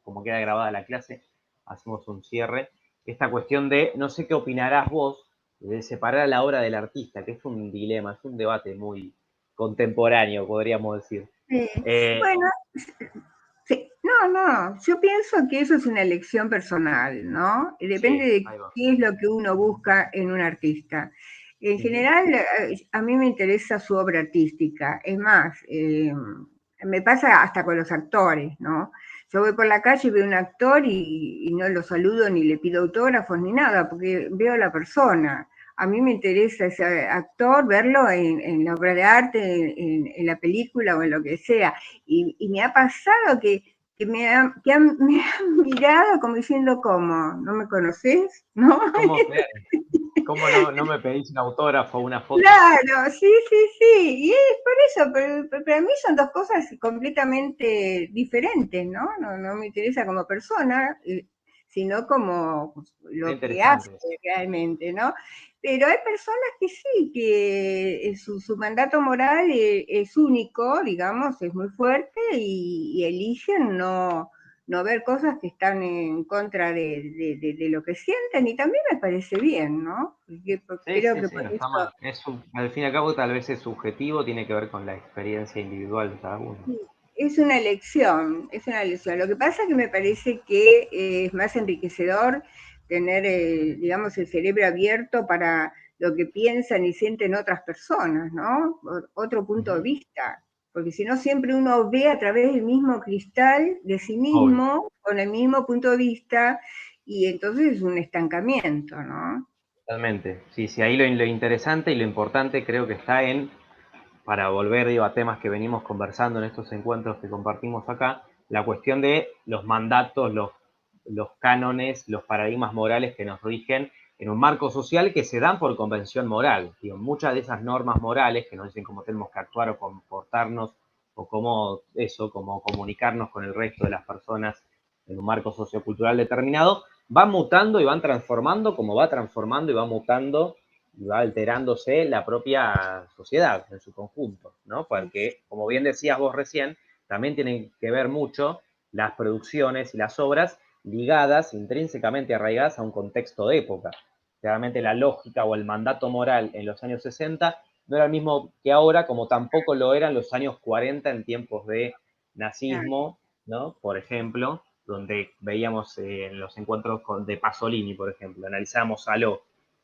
como queda grabada la clase, hacemos un cierre. Esta cuestión de, no sé qué opinarás vos, de separar a la obra del artista, que es un dilema, es un debate muy contemporáneo, podríamos decir. Sí. Eh, Bueno, sí. No, yo pienso que eso es una elección personal, ¿no? Depende sí, de ahí va. qué es lo que uno busca en un artista. En Ujú. general, a mí me interesa su obra artística. Es más, me pasa hasta con los actores, ¿no? Yo voy por la calle y veo un actor y no lo saludo ni le pido autógrafos ni nada, porque veo a la persona. A mí me interesa ese actor, verlo en la obra de arte, en la película o en lo que sea. Y me ha pasado que me han mirado como diciendo, ¿cómo? ¿No me conoces? ¿No? ¿Cómo no me pedís un autógrafo o una foto? Claro, sí, sí, sí. Y es por eso, pero para mí son dos cosas completamente diferentes, ¿no? No me interesa como persona, sino como Muy lo que hace interesante eso. realmente, ¿no? Pero hay personas que sí, que su mandato moral es único, digamos, es muy fuerte y eligen no ver cosas que están en contra de lo que sienten, y también me parece bien, ¿no? Sí, Creo sí, que sí, por no está eso mal. Al fin y al cabo, tal vez es subjetivo, tiene que ver con la experiencia individual de cada uno. es una elección, es una elección. Lo que pasa es que me parece que es más enriquecedor tener, digamos, el cerebro abierto para lo que piensan y sienten otras personas, ¿no? Otro punto de vista. Porque si no, siempre uno ve a través del mismo cristal de sí Obvio. mismo, con el mismo punto de vista, y entonces es un estancamiento, ¿no? Totalmente. Sí, sí, ahí lo interesante y lo importante creo que está en, para volver, digo, a temas que venimos conversando en estos encuentros que compartimos acá, la cuestión de los mandatos, los cánones, los paradigmas morales que nos rigen en un marco social que se dan por convención moral. Digo, muchas de esas normas morales que nos dicen cómo tenemos que actuar o comportarnos o cómo comunicarnos con el resto de las personas en un marco sociocultural determinado, van mutando y van transformando como va transformando y va mutando y va alterándose la propia sociedad en su conjunto, ¿no? Porque, como bien decías vos recién, también tienen que ver mucho las producciones y las obras ligadas, intrínsecamente arraigadas a un contexto de época. Claramente la lógica o el mandato moral en los años 60 no era el mismo que ahora, como tampoco lo eran los años 40 en tiempos de nazismo, ¿no? Por ejemplo, donde veíamos en los encuentros de Pasolini, por ejemplo, analizábamos Saló,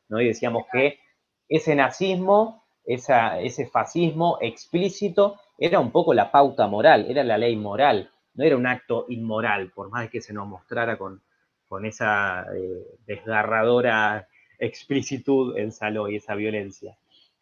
¿no? Y decíamos que ese nazismo, ese fascismo explícito, era un poco la pauta moral, era la ley moral, no era un acto inmoral, por más de que se nos mostrara con esa desgarradora explicitud en Saló y esa violencia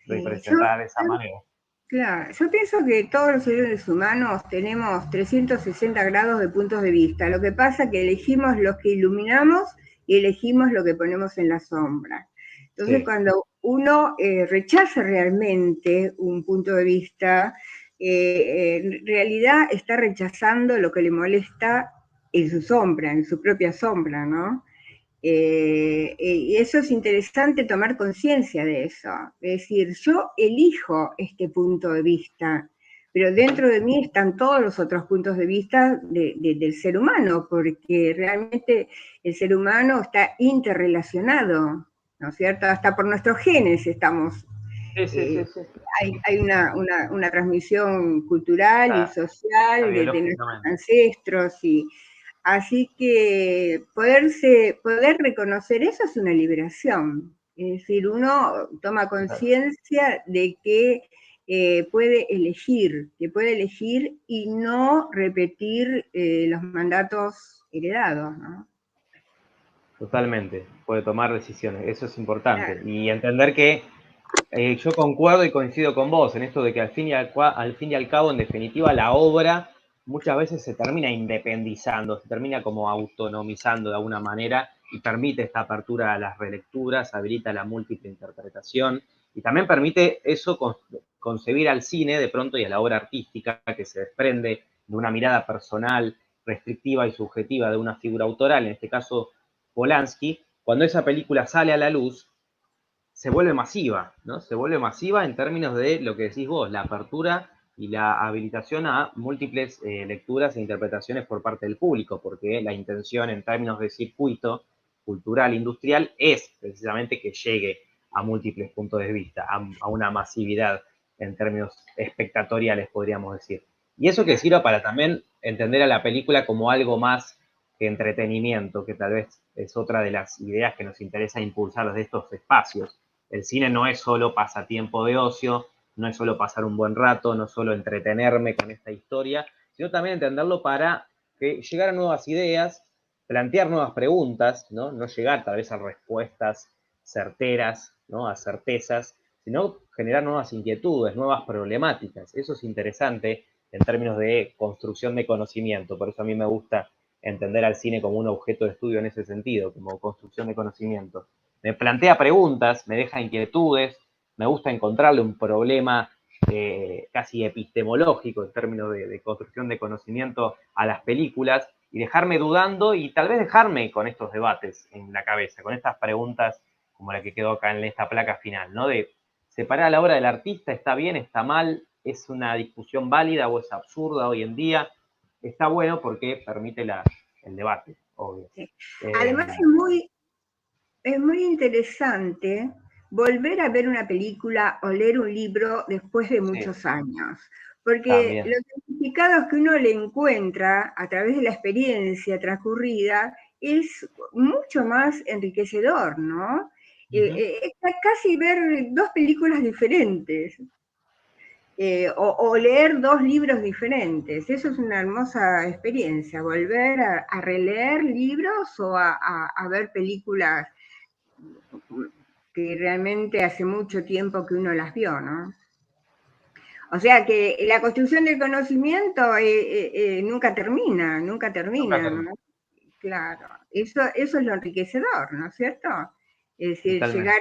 Sí, yo, representada de esa manera. claro, yo pienso que todos los seres humanos tenemos 360 grados de puntos de vista. Lo que pasa es que elegimos los que iluminamos y elegimos lo que ponemos en la sombra. Entonces, Sí, cuando uno rechaza realmente un punto de vista, en realidad está rechazando lo que le molesta en su sombra, en su propia sombra, ¿no? Y eso es interesante tomar conciencia de eso. Es decir, yo elijo este punto de vista, pero dentro de mí están todos los otros puntos de vista del ser humano, porque realmente el ser humano está interrelacionado, ¿no es cierto? Hasta por nuestros genes estamos. sí, sí, sí, eh, sí. hay una transmisión cultural y Está social de nuestros biológicamente. ancestros y así que poder reconocer eso es una liberación. Es decir, uno toma conciencia de que que puede elegir y no repetir los mandatos heredados, ¿no? Totalmente, puede tomar decisiones, eso es importante. Claro. Y entender que yo concuerdo y coincido con vos en esto de que al fin y al cabo, en definitiva, la obra muchas veces se termina independizando, se termina como autonomizando de alguna manera y permite esta apertura a las relecturas, habilita la múltiple interpretación y también permite eso concebir al cine de pronto y a la obra artística que se desprende de una mirada personal, restrictiva y subjetiva de una figura autoral, en este caso Polanski. Cuando esa película sale a la luz, se vuelve masiva, ¿no? Se vuelve masiva en términos de lo que decís vos, la apertura y la habilitación a múltiples lecturas e interpretaciones por parte del público, porque la intención en términos de circuito cultural, industrial, es precisamente que llegue a múltiples puntos de vista, a una masividad en términos espectatoriales, podríamos decir. Y eso que sirva para también entender a la película como algo más que entretenimiento, que tal vez es otra de las ideas que nos interesa impulsar desde estos espacios. El cine no es solo pasatiempo de ocio, no es solo pasar un buen rato, no es solo entretenerme con esta historia, sino también entenderlo para que llegar a nuevas ideas, plantear nuevas preguntas, ¿no? No llegar tal vez a respuestas certeras, ¿no? A certezas, sino generar nuevas inquietudes, nuevas problemáticas. Eso es interesante en términos de construcción de conocimiento. Por eso a mí me gusta entender al cine como un objeto de estudio en ese sentido, como construcción de conocimiento. Me plantea preguntas, me deja inquietudes, me gusta encontrarle un problema casi epistemológico en términos de construcción de conocimiento a las películas y dejarme dudando y tal vez dejarme con estos debates en la cabeza, con estas preguntas como la que quedó acá en esta placa final, ¿no? De separar la obra del artista, ¿está bien, está mal? ¿Es una discusión válida o es absurda hoy en día? Está bueno porque permite el debate, obvio. Sí. Además es muy interesante volver a ver una película o leer un libro después de muchos años, porque también. los significados que uno le encuentra a través de la experiencia transcurrida es mucho más enriquecedor, ¿no? Es casi ver dos películas diferentes. O leer dos libros diferentes. Eso es una hermosa experiencia, volver a releer libros o a ver películas que realmente hace mucho tiempo que uno las vio, ¿no? O sea que la construcción del conocimiento nunca termina, ¿no? Claro, eso es lo enriquecedor, ¿no es cierto? Es decir, Totalmente.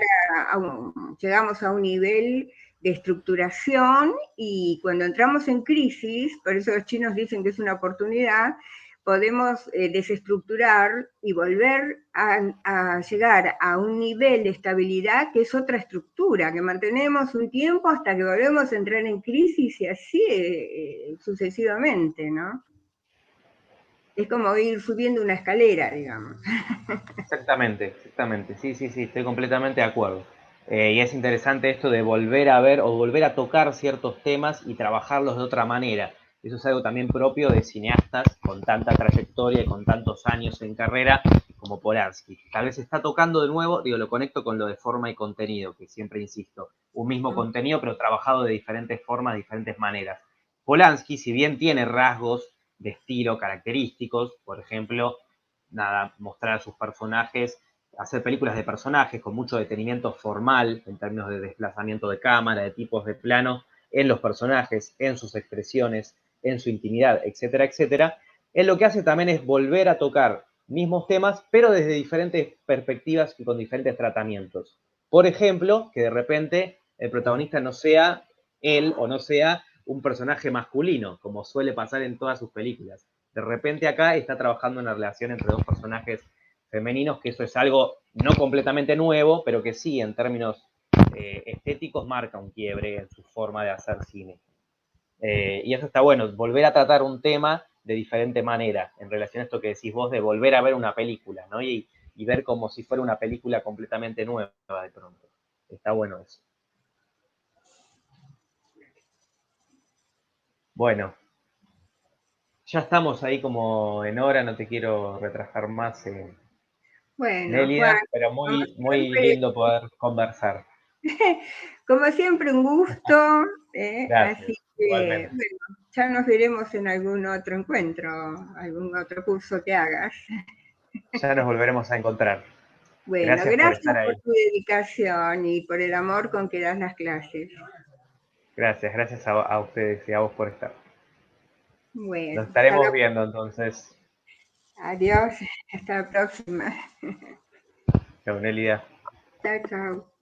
llegamos a un nivel de estructuración y cuando entramos en crisis, por eso los chinos dicen que es una oportunidad, podemos desestructurar y volver a llegar a un nivel de estabilidad que es otra estructura, que mantenemos un tiempo hasta que volvemos a entrar en crisis y así sucesivamente, ¿no? Es como ir subiendo una escalera, digamos. Exactamente, exactamente. Sí, sí, sí, estoy completamente de acuerdo. Y es interesante esto de volver a ver o volver a tocar ciertos temas y trabajarlos de otra manera. Eso es algo también propio de cineastas con tanta trayectoria y con tantos años en carrera como Polanski. Tal vez está tocando de nuevo, digo, lo conecto con lo de forma y contenido, que siempre insisto, un mismo contenido pero trabajado de diferentes formas, de diferentes maneras. Polanski, si bien tiene rasgos de estilo característicos, por ejemplo, nada, mostrar a sus personajes, hacer películas de personajes con mucho detenimiento formal en términos de desplazamiento de cámara, de tipos de plano, en los personajes, en sus expresiones, en su intimidad, etcétera, etcétera. Él lo que hace también es volver a tocar mismos temas, pero desde diferentes perspectivas y con diferentes tratamientos. Por ejemplo, que de repente el protagonista no sea él o no sea un personaje masculino, como suele pasar en todas sus películas. De repente acá está trabajando en la relación entre dos personajes femeninos, que eso es algo no completamente nuevo, pero que sí, en términos estéticos, marca un quiebre en su forma de hacer cine. Y eso está bueno, volver a tratar un tema de diferente manera, en relación a esto que decís vos, de volver a ver una película, ¿no? Y ver como si fuera una película completamente nueva de pronto. Está bueno eso. Bueno, ya estamos ahí como en hora, no te quiero retrasar más, Bueno, Juan, Nélida, pero como muy, muy siempre, lindo poder conversar. como siempre un gusto, así Gracias, que, igualmente. bueno, ya nos veremos en algún otro encuentro, algún otro curso que hagas. Ya nos volveremos a encontrar. Bueno, Gracias por gracias estar por ahí. tu dedicación y por el amor con que das las clases. Gracias, gracias a ustedes y a vos por estar. Nos Bueno, hasta estaremos la viendo entonces. Adiós, hasta la próxima. Chau, Nélida. Chao, chao.